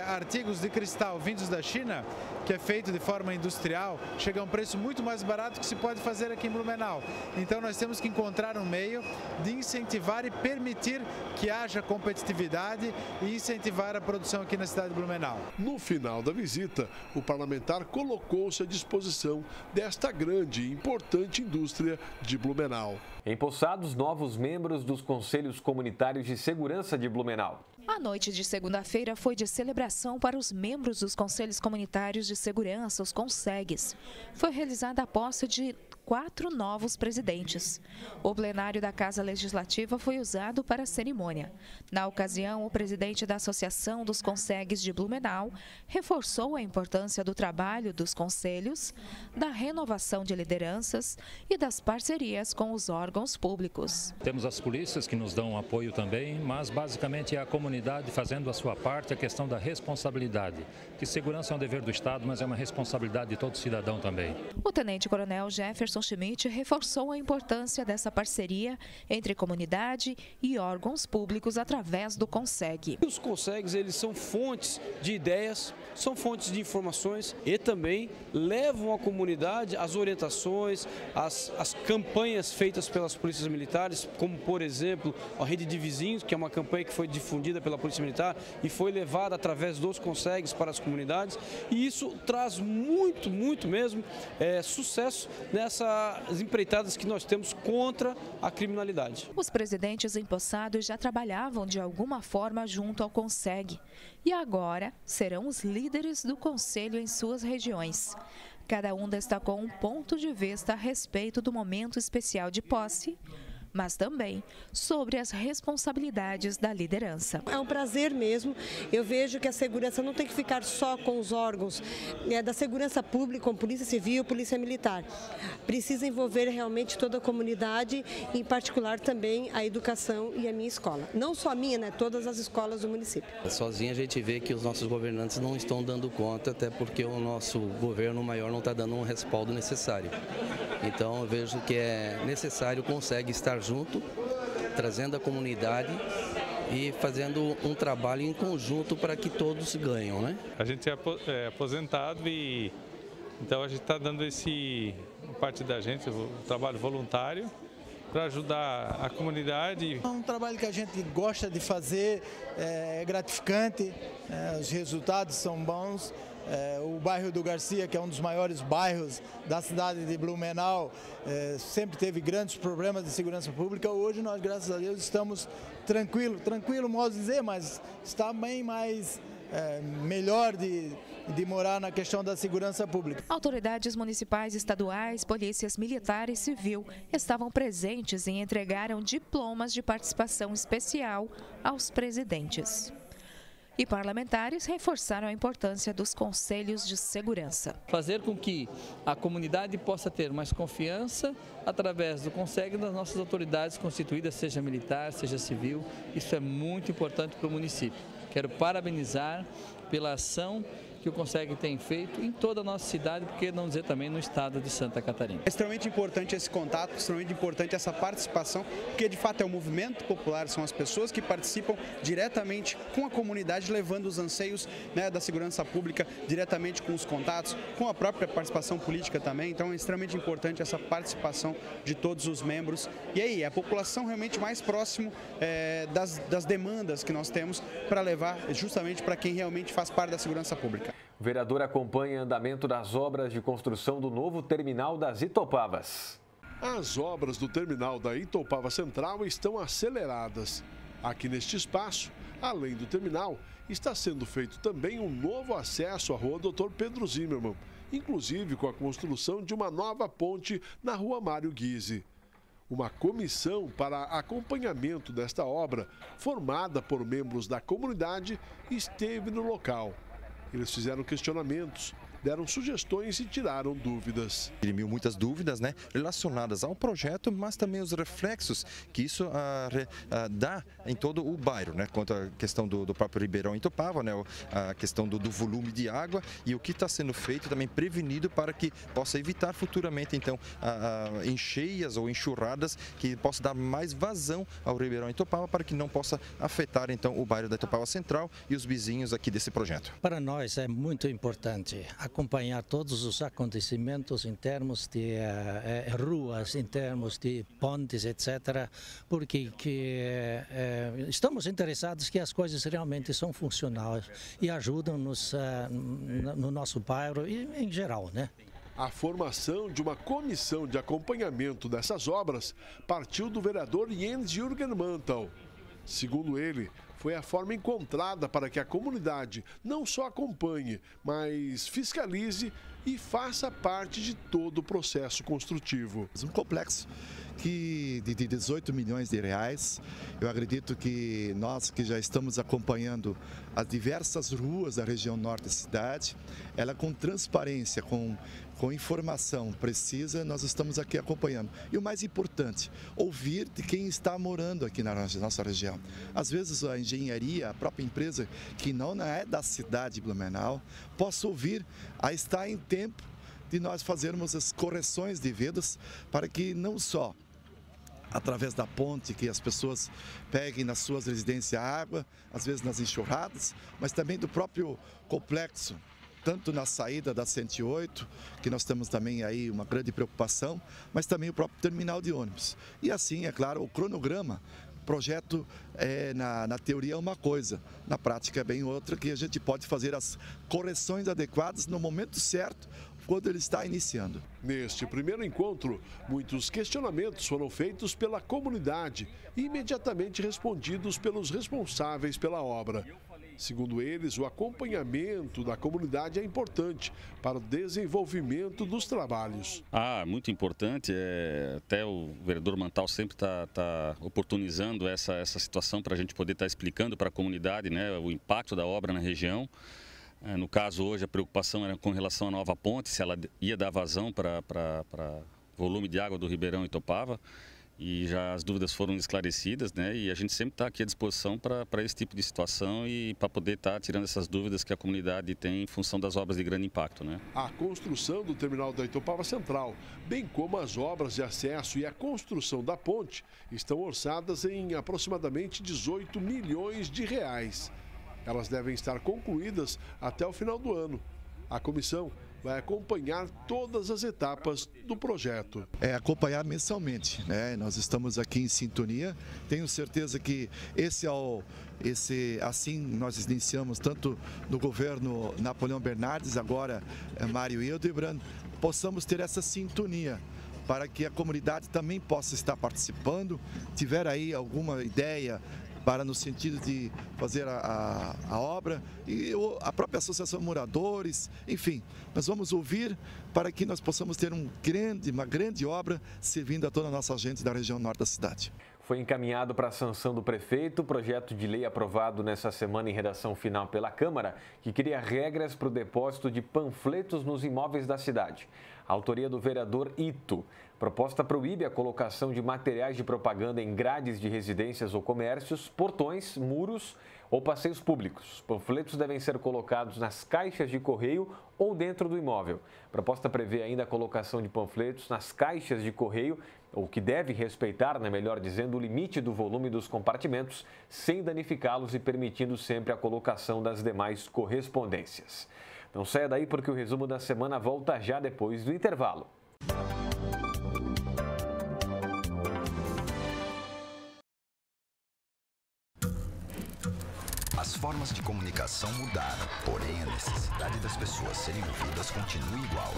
artigos de cristal vindos da China, que é feito de forma industrial, chega a um preço muito mais barato que se pode fazer aqui em Blumenau. Então nós temos que encontrar um meio de incentivar e permitir que haja competitividade e incentivar a produção aqui na cidade de Blumenau. No final da visita, o parlamentar colocou-se à disposição desta grande e importante indústria de Blumenau. Empossados novos membros dos Conselhos Comunitários de Segurança de Blumenau. A noite de segunda-feira foi de celebração para os membros dos Conselhos Comunitários de Segurança, os CONSEGs. Foi realizada a posse de 4 novos presidentes. O plenário da Casa Legislativa foi usado para a cerimônia. Na ocasião, o presidente da Associação dos CONSEGs de Blumenau reforçou a importância do trabalho dos conselhos, da renovação de lideranças e das parcerias com os órgãos públicos. Temos as polícias que nos dão apoio também, mas basicamente é a comunidade fazendo a sua parte, a questão da responsabilidade. Que segurança é um dever do Estado, mas é uma responsabilidade de todo cidadão também. O tenente-coronel Jefferson Schmidt reforçou a importância dessa parceria entre comunidade e órgãos públicos através do CONSEG. Os CONSEGs, eles são fontes de ideias, são fontes de informações e também levam à comunidade as orientações, as campanhas feitas pelas polícias militares, como por exemplo a Rede de Vizinhos, que é uma campanha que foi difundida pela Polícia Militar e foi levada através dos CONSEGs para as comunidades, e isso traz muito mesmo sucesso nessas empreitadas que nós temos contra a criminalidade. Os presidentes empossados já trabalhavam de alguma forma junto ao CONSEG e agora serão os líderes do Conselho em suas regiões. Cada um destacou um ponto de vista a respeito do momento especial de posse, mas também sobre as responsabilidades da liderança. É um prazer mesmo. Eu vejo que a segurança não tem que ficar só com os órgãos da segurança pública, como Polícia Civil, Polícia Militar. Precisa envolver realmente toda a comunidade, em particular também a educação e a minha escola. Não só a minha, né? Todas as escolas do município. Sozinho a gente vê que os nossos governantes não estão dando conta, até porque o nosso governo maior não está dando um respaldo necessário. Então eu vejo que é necessário, consegue estar junto, trazendo a comunidade e fazendo um trabalho em conjunto para que todos ganhem, né? A gente é aposentado e então a gente está dando parte da gente, o trabalho voluntário, para ajudar a comunidade. É um trabalho que a gente gosta de fazer, é gratificante, os resultados são bons. O bairro do Garcia, que é um dos maiores bairros da cidade de Blumenau, sempre teve grandes problemas de segurança pública. Hoje nós, graças a Deus, estamos tranquilo modo de dizer, mas está bem mais melhor de morar na questão da segurança pública. Autoridades municipais, estaduais, polícias militar e civil estavam presentes e entregaram diplomas de participação especial aos presidentes. E parlamentares reforçaram a importância dos conselhos de segurança. Fazer com que a comunidade possa ter mais confiança através do CONSEG das nossas autoridades constituídas, seja militar, seja civil. Isso é muito importante para o município. Quero parabenizar pela ação que o CONSEG tem feito em toda a nossa cidade, porque não dizer também no estado de Santa Catarina. É extremamente importante esse contato, extremamente importante essa participação, porque de fato é o movimento popular, são as pessoas que participam diretamente com a comunidade, levando os anseios, né, da segurança pública diretamente com os contatos, com a própria participação política também. Então é extremamente importante essa participação de todos os membros. E aí, a população realmente mais próximo das demandas que nós temos para levar justamente para quem realmente faz parte da segurança pública. O vereador acompanha o andamento das obras de construção do novo terminal das Itopavas. As obras do terminal da Itopava Central estão aceleradas. Aqui neste espaço, além do terminal, está sendo feito também um novo acesso à rua Dr. Pedro Zimmermann, inclusive com a construção de uma nova ponte na rua Mário Guise. Uma comissão para acompanhamento desta obra, formada por membros da comunidade, esteve no local. Eles fizeram questionamentos, deram sugestões e tiraram dúvidas. Dirimiu muitas dúvidas, né, relacionadas ao projeto, mas também os reflexos que isso dá em todo o bairro, né, quanto à questão do próprio Ribeirão Itopava, né, a questão do volume de água e o que está sendo feito também prevenido para que possa evitar futuramente, então, encheias ou enxurradas que possa dar mais vazão ao Ribeirão Itopava para que não possa afetar, então, o bairro da Itopava Central e os vizinhos aqui desse projeto. Para nós é muito importante acompanhar todos os acontecimentos em termos de ruas, em termos de pontes, etc., porque estamos interessados que as coisas realmente são funcionais e ajudam no nosso bairro e em geral, né? A formação de uma comissão de acompanhamento dessas obras partiu do vereador Jens Jürgen Mantel. Segundo ele, foi a forma encontrada para que a comunidade não só acompanhe, mas fiscalize e faça parte de todo o processo construtivo. Um complexo de 18 milhões de reais. Eu acredito que nós que já estamos acompanhando as diversas ruas da região norte da cidade, ela com transparência, com informação precisa, nós estamos aqui acompanhando. E o mais importante, ouvir de quem está morando aqui na nossa região. Às vezes a engenharia, a própria empresa, que não é da cidade de Blumenau, possa ouvir a estar em tempo de nós fazermos as correções devidas para que não só através da ponte que as pessoas peguem nas suas residências água, às vezes nas enxurradas, mas também do próprio complexo, tanto na saída da 108, que nós temos também aí uma grande preocupação, mas também o próprio terminal de ônibus. E assim, é claro, o cronograma, projeto na teoria é uma coisa, na prática é bem outra, que a gente pode fazer as correções adequadas no momento certo, quando ele está iniciando. Neste primeiro encontro, muitos questionamentos foram feitos pela comunidade e imediatamente respondidos pelos responsáveis pela obra. Segundo eles, o acompanhamento da comunidade é importante para o desenvolvimento dos trabalhos. Muito importante. Até o vereador Mantal sempre está oportunizando essa situação para a gente poder estar explicando para a comunidade, né, o impacto da obra na região. No caso, hoje, a preocupação era com relação à nova ponte, se ela ia dar vazão para volume de água do Ribeirão Itopava. E já as dúvidas foram esclarecidas, né? E a gente sempre está aqui à disposição para esse tipo de situação e para poder estar tirando essas dúvidas que a comunidade tem em função das obras de grande impacto, né? A construção do terminal da Itopava Central, bem como as obras de acesso e a construção da ponte, estão orçadas em aproximadamente 18 milhões de reais. Elas devem estar concluídas até o final do ano. A comissão vai acompanhar todas as etapas do projeto. Acompanhar mensalmente, né? Nós estamos aqui em sintonia. Tenho certeza que assim nós iniciamos tanto no governo Napoleão Bernardes, agora Mário Hildebrand, possamos ter essa sintonia para que a comunidade também possa estar participando. Tiver aí alguma ideia para no sentido de fazer a obra e a própria associação de moradores, enfim, nós vamos ouvir para que nós possamos ter uma grande obra servindo a toda a nossa gente da região norte da cidade. Foi encaminhado para a sanção do prefeito o projeto de lei aprovado nessa semana em redação final pela Câmara, que cria regras para o depósito de panfletos nos imóveis da cidade. A autoria do vereador Ito. A proposta proíbe a colocação de materiais de propaganda em grades de residências ou comércios, portões, muros ou passeios públicos. Os panfletos devem ser colocados nas caixas de correio ou dentro do imóvel. A proposta prevê ainda a colocação de panfletos nas caixas de correio, ou que deve respeitar, melhor dizendo, o limite do volume dos compartimentos, sem danificá-los e permitindo sempre a colocação das demais correspondências. Não saia daí porque o resumo da semana volta já depois do intervalo. As formas de comunicação mudaram, porém a necessidade das pessoas serem ouvidas continua igual.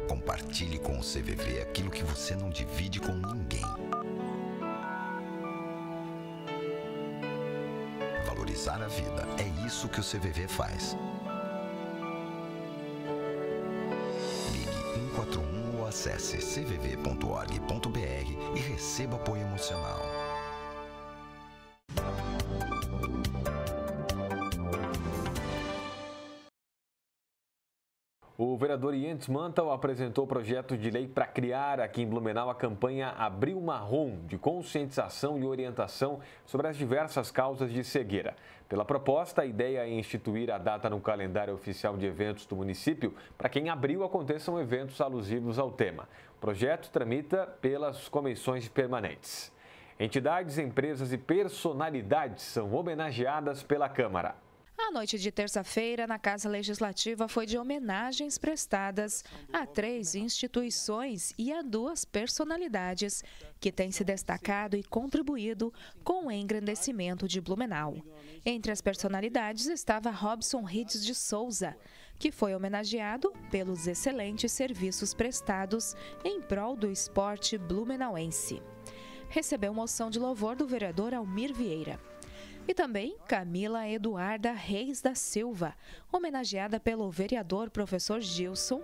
Compartilhe com o CVV aquilo que você não divide com ninguém. Valorizar a vida, é isso que o CVV faz. Ligue 141 ou acesse cvv.org.br e receba apoio emocional. O vereador Jens Mantal apresentou o projeto de lei para criar aqui em Blumenau a campanha Abril Marrom, de conscientização e orientação sobre as diversas causas de cegueira. Pela proposta, a ideia é instituir a data no calendário oficial de eventos do município para que em abril aconteçam eventos alusivos ao tema. O projeto tramita pelas comissões permanentes. Entidades, empresas e personalidades são homenageadas pela Câmara. A noite de terça-feira, na Casa Legislativa, foi de homenagens prestadas a 3 instituições e a 2 personalidades que têm se destacado e contribuído com o engrandecimento de Blumenau. Entre as personalidades estava Robson Rides de Souza, que foi homenageado pelos excelentes serviços prestados em prol do esporte blumenauense. Recebeu moção de louvor do vereador Almir Vieira. E também Camila Eduarda Reis da Silva, homenageada pelo vereador professor Gilson,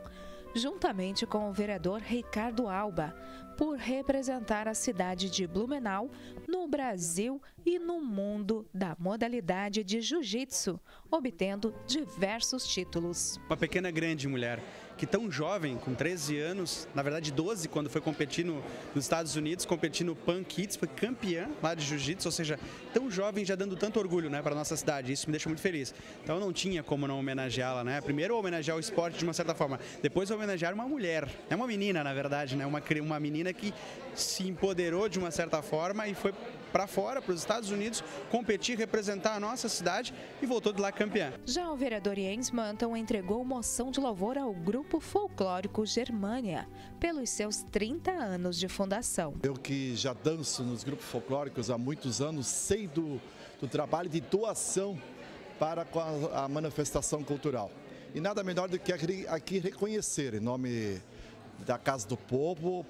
juntamente com o vereador Ricardo Alba, por representar a cidade de Blumenau no Brasil e no mundo da modalidade de jiu-jitsu, obtendo diversos títulos. Uma pequena grande mulher que tão jovem, com 13 anos, na verdade 12, quando foi competir nos Estados Unidos, competir no Pan Kids, foi campeã lá de jiu-jitsu, ou seja, tão jovem já dando tanto orgulho, né, para a nossa cidade, isso me deixa muito feliz. Então não tinha como não homenageá-la, né? Primeiro homenagear o esporte de uma certa forma, depois homenagear uma mulher, é uma menina na verdade, né? Uma menina que se empoderou de uma certa forma e foi para fora, para os Estados Unidos, competir, representar a nossa cidade e voltou de lá campeã. Já o vereador Jens Manton entregou moção de louvor ao Grupo Folclórico Germânia, pelos seus 30 anos de fundação. Eu que já danço nos grupos folclóricos há muitos anos, sei do trabalho de doação para a manifestação cultural. E nada melhor do que aqui reconhecer, em nome da Casa do Povo,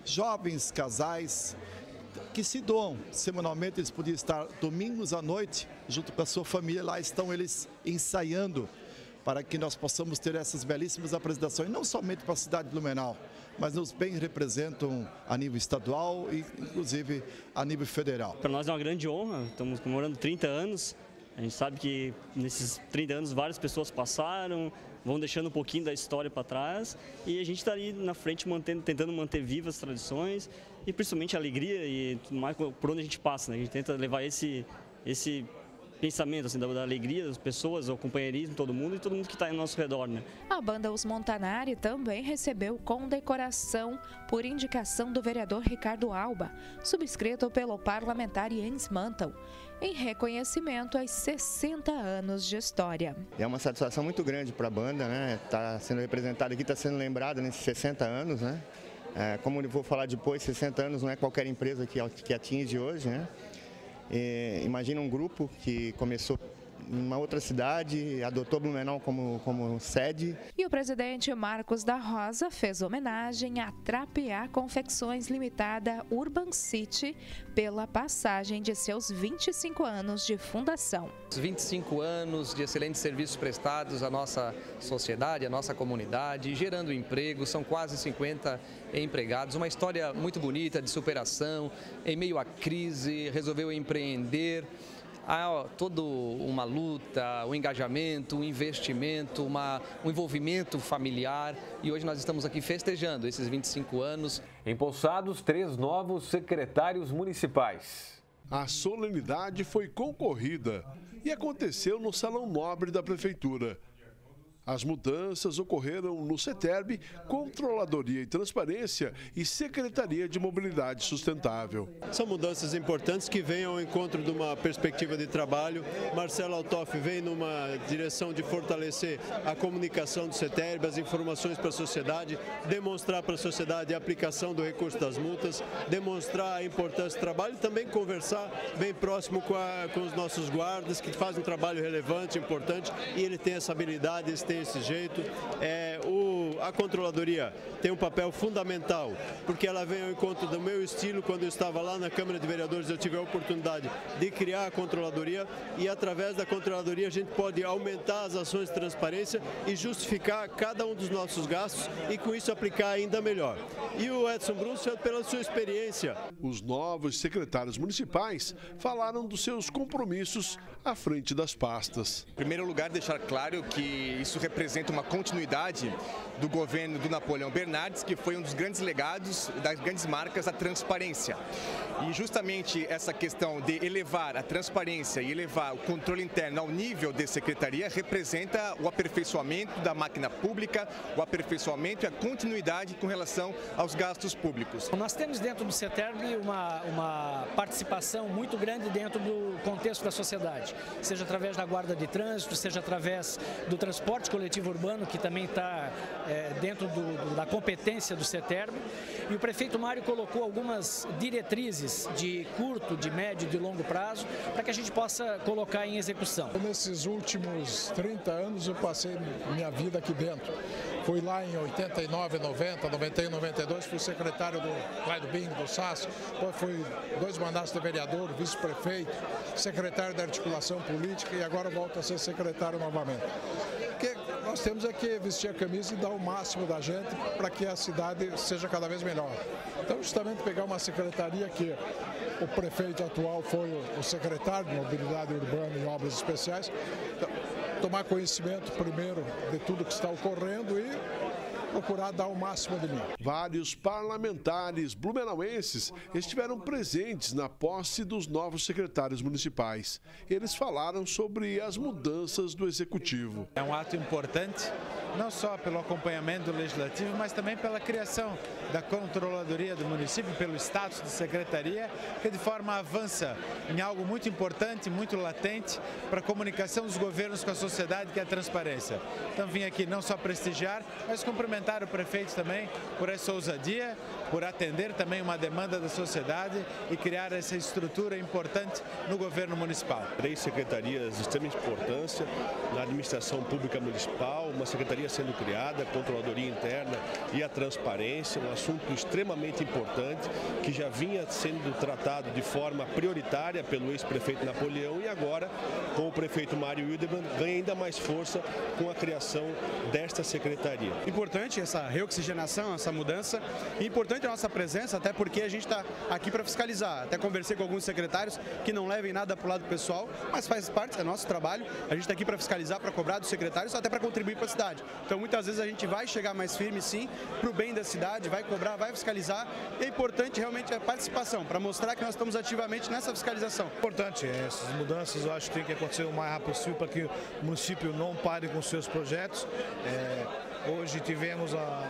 jovens casais que se doam. Semanalmente eles podiam estar domingos à noite, junto com a sua família, lá estão eles ensaiando para que nós possamos ter essas belíssimas apresentações, não somente para a cidade de Blumenau, mas nos bem representam a nível estadual e inclusive a nível federal. Para nós é uma grande honra, estamos comemorando 30 anos, a gente sabe que nesses 30 anos várias pessoas passaram, vão deixando um pouquinho da história para trás e a gente está ali na frente tentando manter vivas as tradições e principalmente a alegria e tudo mais por onde a gente passa, né? A gente tenta levar esse pensamento assim, da alegria das pessoas, o companheirismo, todo mundo e todo mundo que está ao nosso redor, né? A banda Os Montanari também recebeu condecoração por indicação do vereador Ricardo Alba, subscrito pelo parlamentar Jens Manton, em reconhecimento aos 60 anos de história. É uma satisfação muito grande para a banda, né? Está sendo representada aqui, está sendo lembrada nesses 60 anos, né? Como eu vou falar depois, 60 anos não é qualquer empresa que atinge hoje, né? Imagina um grupo que começou em uma outra cidade, adotou Blumenau como sede. E o presidente Marcos da Rosa fez homenagem à Trapear Confecções Limitada Urban City pela passagem de seus 25 anos de fundação. 25 anos de excelentes serviços prestados à nossa sociedade, à nossa comunidade, gerando emprego, são quase 50 empregados, uma história muito bonita de superação, em meio à crise, resolveu empreender. Há toda uma luta, um engajamento, um investimento, um envolvimento familiar e hoje nós estamos aqui festejando esses 25 anos. Empossados 3 novos secretários municipais. A solenidade foi concorrida e aconteceu no Salão Nobre da Prefeitura. As mudanças ocorreram no CETERB, Controladoria e Transparência e Secretaria de Mobilidade Sustentável. São mudanças importantes que vêm ao encontro de uma perspectiva de trabalho. Marcelo Altoff vem numa direção de fortalecer a comunicação do CETERB, as informações para a sociedade, demonstrar para a sociedade a aplicação do recurso das multas, demonstrar a importância do trabalho e também conversar bem próximo com os nossos guardas, que fazem um trabalho relevante, importante, e ele tem essa habilidade, eles têm esse jeito. A Controladoria tem um papel fundamental, porque ela vem ao encontro do meu estilo. Quando eu estava lá na Câmara de Vereadores, eu tive a oportunidade de criar a Controladoria e através da Controladoria a gente pode aumentar as ações de transparência e justificar cada um dos nossos gastos e com isso aplicar ainda melhor. E o Edson Brunsfeld pela sua experiência. Os novos secretários municipais falaram dos seus compromissos à frente das pastas. Em primeiro lugar, deixar claro que isso representa uma continuidade do governo do Napoleão Bernardes, que foi um dos grandes legados, das grandes marcas da transparência. E justamente essa questão de elevar a transparência e elevar o controle interno ao nível de secretaria representa o aperfeiçoamento da máquina pública, o aperfeiçoamento e a continuidade com relação aos gastos públicos. Nós temos dentro do CETERB uma participação muito grande dentro do contexto da sociedade, seja através da guarda de trânsito, seja através do transporte coletivo urbano, que também está dentro da competência do CETERB. E o prefeito Mário colocou algumas diretrizes de curto, de médio e de longo prazo para que a gente possa colocar em execução. Nesses últimos 30 anos eu passei minha vida aqui dentro. Fui lá em 89, 90, 91, 92, fui secretário do Cláudio Bing, do SAS, depois fui 2 mandatos de vereador, vice-prefeito, secretário da articulação política e agora volto a ser secretário novamente. O que nós temos é que vestir a camisa e dar o máximo da gente para que a cidade seja cada vez melhor. Então, justamente pegar uma secretaria que o prefeito atual foi o secretário de Mobilidade Urbana e Obras Especiais, tomar conhecimento primeiro de tudo que está ocorrendo e procurar dar o máximo de mim. Vários parlamentares blumenauenses estiveram presentes na posse dos novos secretários municipais. Eles falaram sobre as mudanças do executivo. É um ato importante, não só pelo acompanhamento legislativo, mas também pela criação da controladoria do município, pelo status de secretaria, que de forma avança em algo muito importante, muito latente para a comunicação dos governos com a sociedade, que é a transparência. Então vim aqui não só prestigiar, mas cumprimentar o prefeito também por essa ousadia, por atender também uma demanda da sociedade e criar essa estrutura importante no governo municipal. 3 secretarias de extrema importância na administração pública municipal, uma secretaria sendo criada, a controladoria interna e a transparência, um assunto extremamente importante que já vinha sendo tratado de forma prioritária pelo ex-prefeito Napoleão e agora, com o prefeito Mário Wildemann, ganha ainda mais força com a criação desta secretaria. Importante essa reoxigenação, essa mudança, e importante a nossa presença, até porque a gente está aqui para fiscalizar. Até conversei com alguns secretários que não levem nada para o lado pessoal, mas faz parte, é nosso trabalho. A gente está aqui para fiscalizar, para cobrar dos secretários, até para contribuir para a cidade. Então, muitas vezes a gente vai chegar mais firme, sim, para o bem da cidade, vai cobrar, vai fiscalizar. E é importante realmente a participação, para mostrar que nós estamos ativamente nessa fiscalização. Importante, essas mudanças eu acho que tem que acontecer o mais rápido possível para que o município não pare com seus projetos. Hoje tivemos a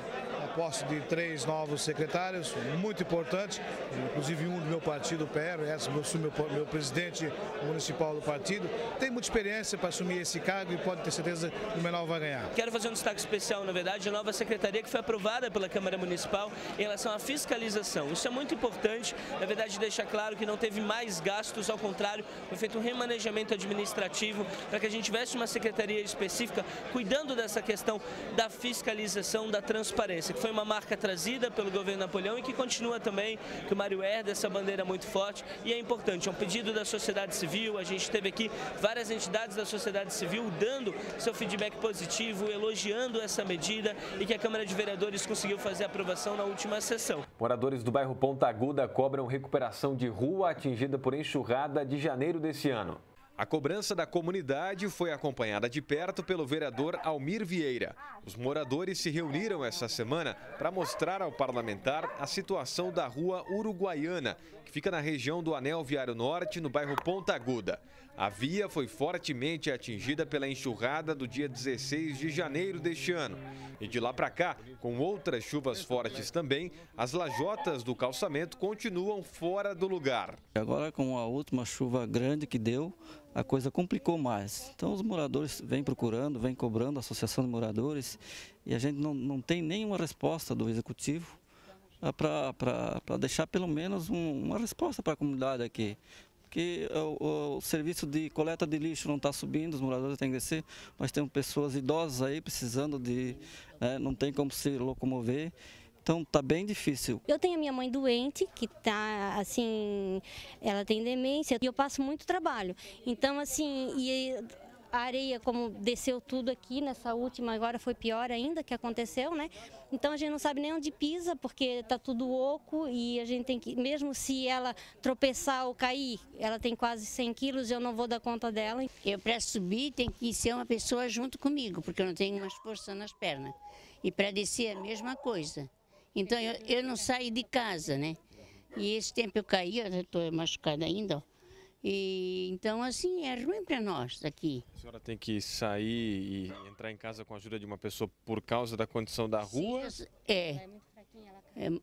posse de 3 novos secretários, muito importante, inclusive um do meu partido, o PR, eu sou meu presidente municipal do partido. Tem muita experiência para assumir esse cargo e pode ter certeza que o Blumenau vai ganhar. Quero fazer um destaque especial, na verdade, a nova secretaria que foi aprovada pela Câmara Municipal em relação à fiscalização. Isso é muito importante, na verdade, deixar claro que não teve mais gastos, ao contrário, foi feito um remanejamento administrativo para que a gente tivesse uma secretaria específica cuidando dessa questão da fiscalização, da transparência, que foi uma marca trazida pelo governo Napoleão e que continua também, que o Mário herda essa bandeira muito forte e é importante, é um pedido da sociedade civil, a gente teve aqui várias entidades da sociedade civil dando seu feedback positivo, elogiando essa medida e que a Câmara de Vereadores conseguiu fazer a aprovação na última sessão. Moradores do bairro Ponta Aguda cobram recuperação de rua atingida por enxurrada de janeiro desse ano. A cobrança da comunidade foi acompanhada de perto pelo vereador Almir Vieira. Os moradores se reuniram essa semana para mostrar ao parlamentar a situação da rua Uruguaiana, que fica na região do Anel Viário Norte, no bairro Ponta Aguda. A via foi fortemente atingida pela enxurrada do dia 16 de janeiro deste ano. E de lá para cá, com outras chuvas fortes também, as lajotas do calçamento continuam fora do lugar. Agora, com a última chuva grande que deu, a coisa complicou mais. Então os moradores vêm procurando, vêm cobrando a Associação de Moradores e a gente não tem nenhuma resposta do Executivo para deixar pelo menos uma resposta para a comunidade aqui. Porque o serviço de coleta de lixo não está subindo, os moradores têm que descer. Nós temos pessoas idosas aí precisando de... não tem como se locomover. Então tá bem difícil. Eu tenho a minha mãe doente, que tá assim, ela tem demência e eu passo muito trabalho. Então assim, A areia, como desceu tudo aqui, nessa última agora foi pior ainda que aconteceu, né? Então a gente não sabe nem onde pisa, porque tá tudo oco e a gente tem que, mesmo se ela tropeçar ou cair, ela tem quase 100 quilos, eu não vou dar conta dela. Eu, para subir, tem que ser uma pessoa junto comigo, porque eu não tenho mais força nas pernas. E para descer a mesma coisa. Então eu não saio de casa, né? E esse tempo eu caí, eu estou machucada ainda, ó. E então, assim, é ruim para nós daqui. A senhora tem que sair e entrar em casa com a ajuda de uma pessoa por causa da condição da rua?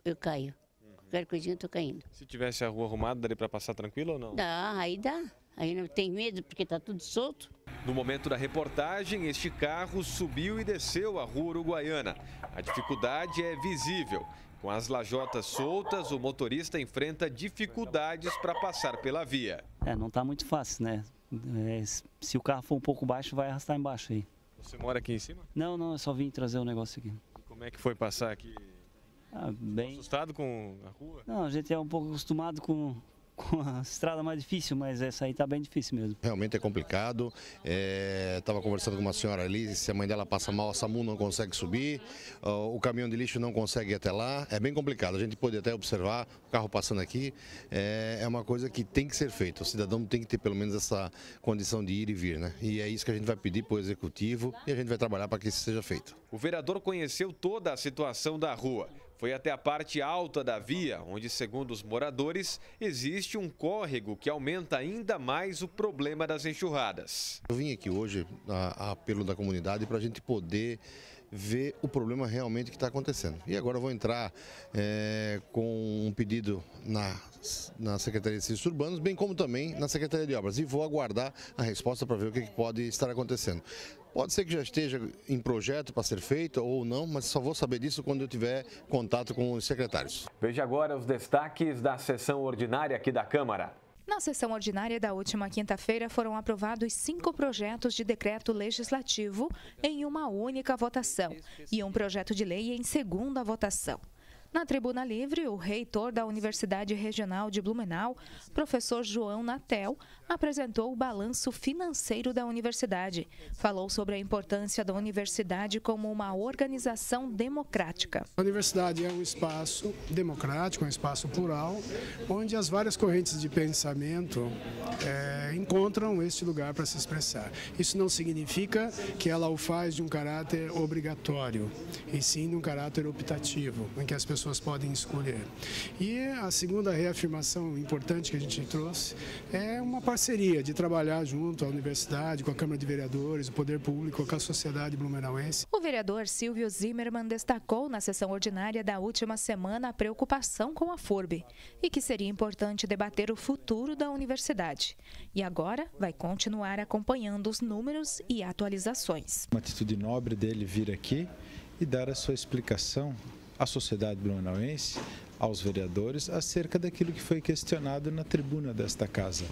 Eu caio. Qualquer coisinha eu estou caindo. Se tivesse a rua arrumada, daria para passar tranquilo ou não? Dá. Aí não tem medo porque está tudo solto. No momento da reportagem, este carro subiu e desceu a rua Uruguaiana. A dificuldade é visível. Com as lajotas soltas, o motorista enfrenta dificuldades para passar pela via. Não está muito fácil, né? Se o carro for um pouco baixo, vai arrastar embaixo aí. Você mora aqui em cima? Não, eu só vim trazer um negócio aqui. E como é que foi passar aqui? Bem... Assustado com a rua? Não, a gente é um pouco acostumado com a estrada mais difícil, mas essa aí tá bem difícil mesmo. Realmente é complicado. Estava conversando com uma senhora ali, se a mãe dela passa mal, a SAMU não consegue subir, o caminhão de lixo não consegue ir até lá. É bem complicado. A gente pode até observar o carro passando aqui. É uma coisa que tem que ser feita. O cidadão tem que ter pelo menos essa condição de ir e vir, né? E é isso que a gente vai pedir para o executivo e a gente vai trabalhar para que isso seja feito. O vereador conheceu toda a situação da rua. Foi até a parte alta da via, onde, segundo os moradores, existe um córrego que aumenta ainda mais o problema das enxurradas. Eu vim aqui hoje, a apelo da comunidade, para a gente poder ver o problema realmente que está acontecendo. E agora eu vou entrar com um pedido na Secretaria de Serviços Urbanos, bem como também na Secretaria de Obras. E vou aguardar a resposta para ver o que pode estar acontecendo. Pode ser que já esteja em projeto para ser feito ou não, mas só vou saber disso quando eu tiver contato com os secretários. Veja agora os destaques da sessão ordinária aqui da Câmara. Na sessão ordinária da última quinta-feira foram aprovados 5 projetos de decreto legislativo em uma única votação e um projeto de lei em segunda votação. Na tribuna livre, o reitor da Universidade Regional de Blumenau, professor João Natel, apresentou o balanço financeiro da universidade. Falou sobre a importância da universidade como uma organização democrática. A universidade é um espaço democrático, um espaço plural, onde as várias correntes de pensamento encontram este lugar para se expressar. Isso não significa que ela o faz de um caráter obrigatório, e sim de um caráter optativo, em que as pessoas podem escolher. E a segunda reafirmação importante que a gente trouxe é uma parceria de trabalhar junto à universidade, com a Câmara de Vereadores, o Poder Público, com a sociedade blumenauense. O vereador Silvio Zimmermann destacou na sessão ordinária da última semana a preocupação com a FURB e que seria importante debater o futuro da universidade. E agora vai continuar acompanhando os números e atualizações. Uma atitude nobre dele vir aqui e dar a sua explicação à sociedade blumenauense, aos vereadores, acerca daquilo que foi questionado na tribuna desta casa.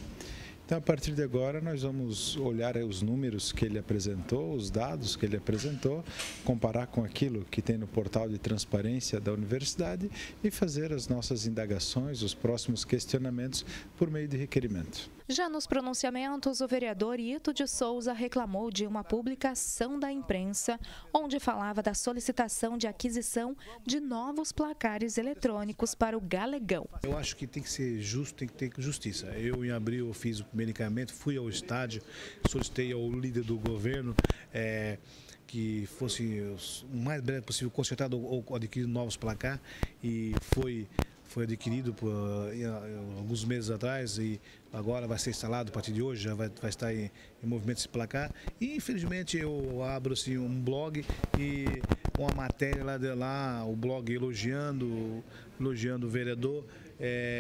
Então, a partir de agora, nós vamos olhar os números que ele apresentou, os dados que ele apresentou, comparar com aquilo que tem no portal de transparência da universidade e fazer as nossas indagações, os próximos questionamentos por meio de requerimento. Já nos pronunciamentos, o vereador Ito de Souza reclamou de uma publicação da imprensa, onde falava da solicitação de aquisição de novos placares eletrônicos para o Galegão. Eu acho que tem que ser justo, tem que ter justiça. Eu, em abril, fiz o primeiro encaminhamento, fui ao estádio, solicitei ao líder do governo que fosse o mais breve possível consertado ou adquirido novos placares, e foi adquirido alguns meses atrás e agora vai ser instalado a partir de hoje, já vai estar em movimento esse placar. E infelizmente eu abro assim, um blog e uma matéria lá o blog elogiando o vereador,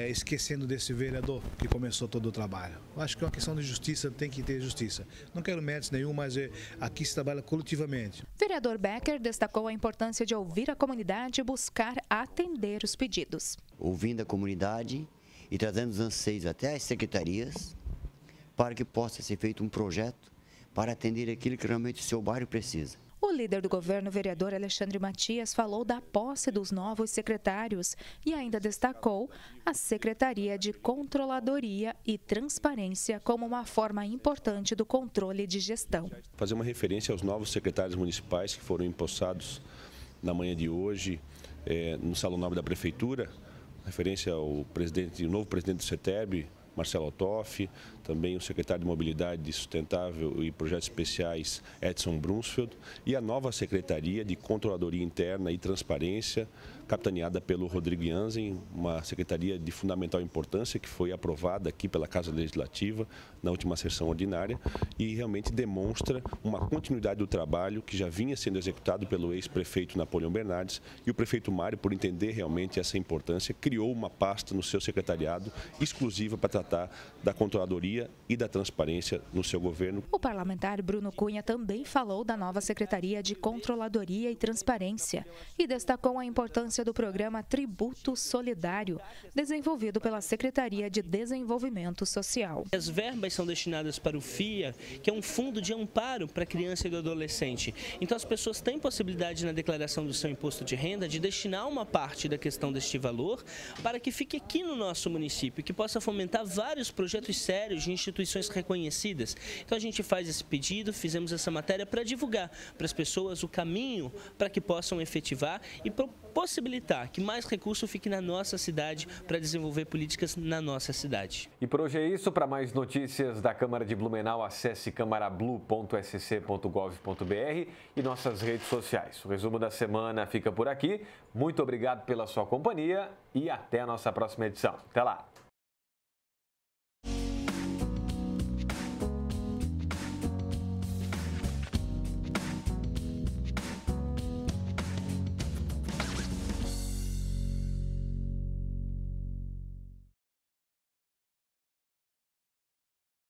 esquecendo desse vereador que começou todo o trabalho. Eu acho que é uma questão de justiça, tem que ter justiça. Não quero méritos nenhum, mas aqui se trabalha coletivamente. Vereador Becker destacou a importância de ouvir a comunidade e buscar atender os pedidos. Ouvindo a comunidade e trazendo os anseios até as secretarias para que possa ser feito um projeto para atender aquilo que realmente o seu bairro precisa. O líder do governo, vereador Alexandre Matias, falou da posse dos novos secretários e ainda destacou a Secretaria de Controladoria e Transparência como uma forma importante do controle de gestão. Fazer uma referência aos novos secretários municipais que foram empossados na manhã de hoje no Salão Nobre da Prefeitura, referência ao novo presidente do CETERB, Marcelo Altoff, também o secretário de Mobilidade Sustentável e Projetos Especiais, Edson Brunsfeld, e a nova Secretaria de Controladoria Interna e Transparência, capitaneada pelo Rodrigo Jansen, uma secretaria de fundamental importância que foi aprovada aqui pela Casa Legislativa na última sessão ordinária e realmente demonstra uma continuidade do trabalho que já vinha sendo executado pelo ex-prefeito Napoleão Bernardes, e o prefeito Mário, por entender realmente essa importância, criou uma pasta no seu secretariado exclusiva para tratar da controladoria e da transparência no seu governo. O parlamentar Bruno Cunha também falou da nova Secretaria de Controladoria e Transparência e destacou a importância do programa Tributo Solidário, desenvolvido pela Secretaria de Desenvolvimento Social. As verbas são destinadas para o FIA, que é um fundo de amparo para a criança e do adolescente. Então as pessoas têm possibilidade na declaração do seu imposto de renda de destinar uma parte da questão deste valor para que fique aqui no nosso município e que possa fomentar vários projetos sérios de instituições reconhecidas. Então a gente faz esse pedido, fizemos essa matéria para divulgar para as pessoas o caminho para que possam efetivar e possibilitar que mais recurso fique na nossa cidade para desenvolver políticas na nossa cidade. E por hoje é isso. Para mais notícias da Câmara de Blumenau, acesse camarablu.sc.gov.br e nossas redes sociais. O resumo da semana fica por aqui. Muito obrigado pela sua companhia e até a nossa próxima edição. Até lá!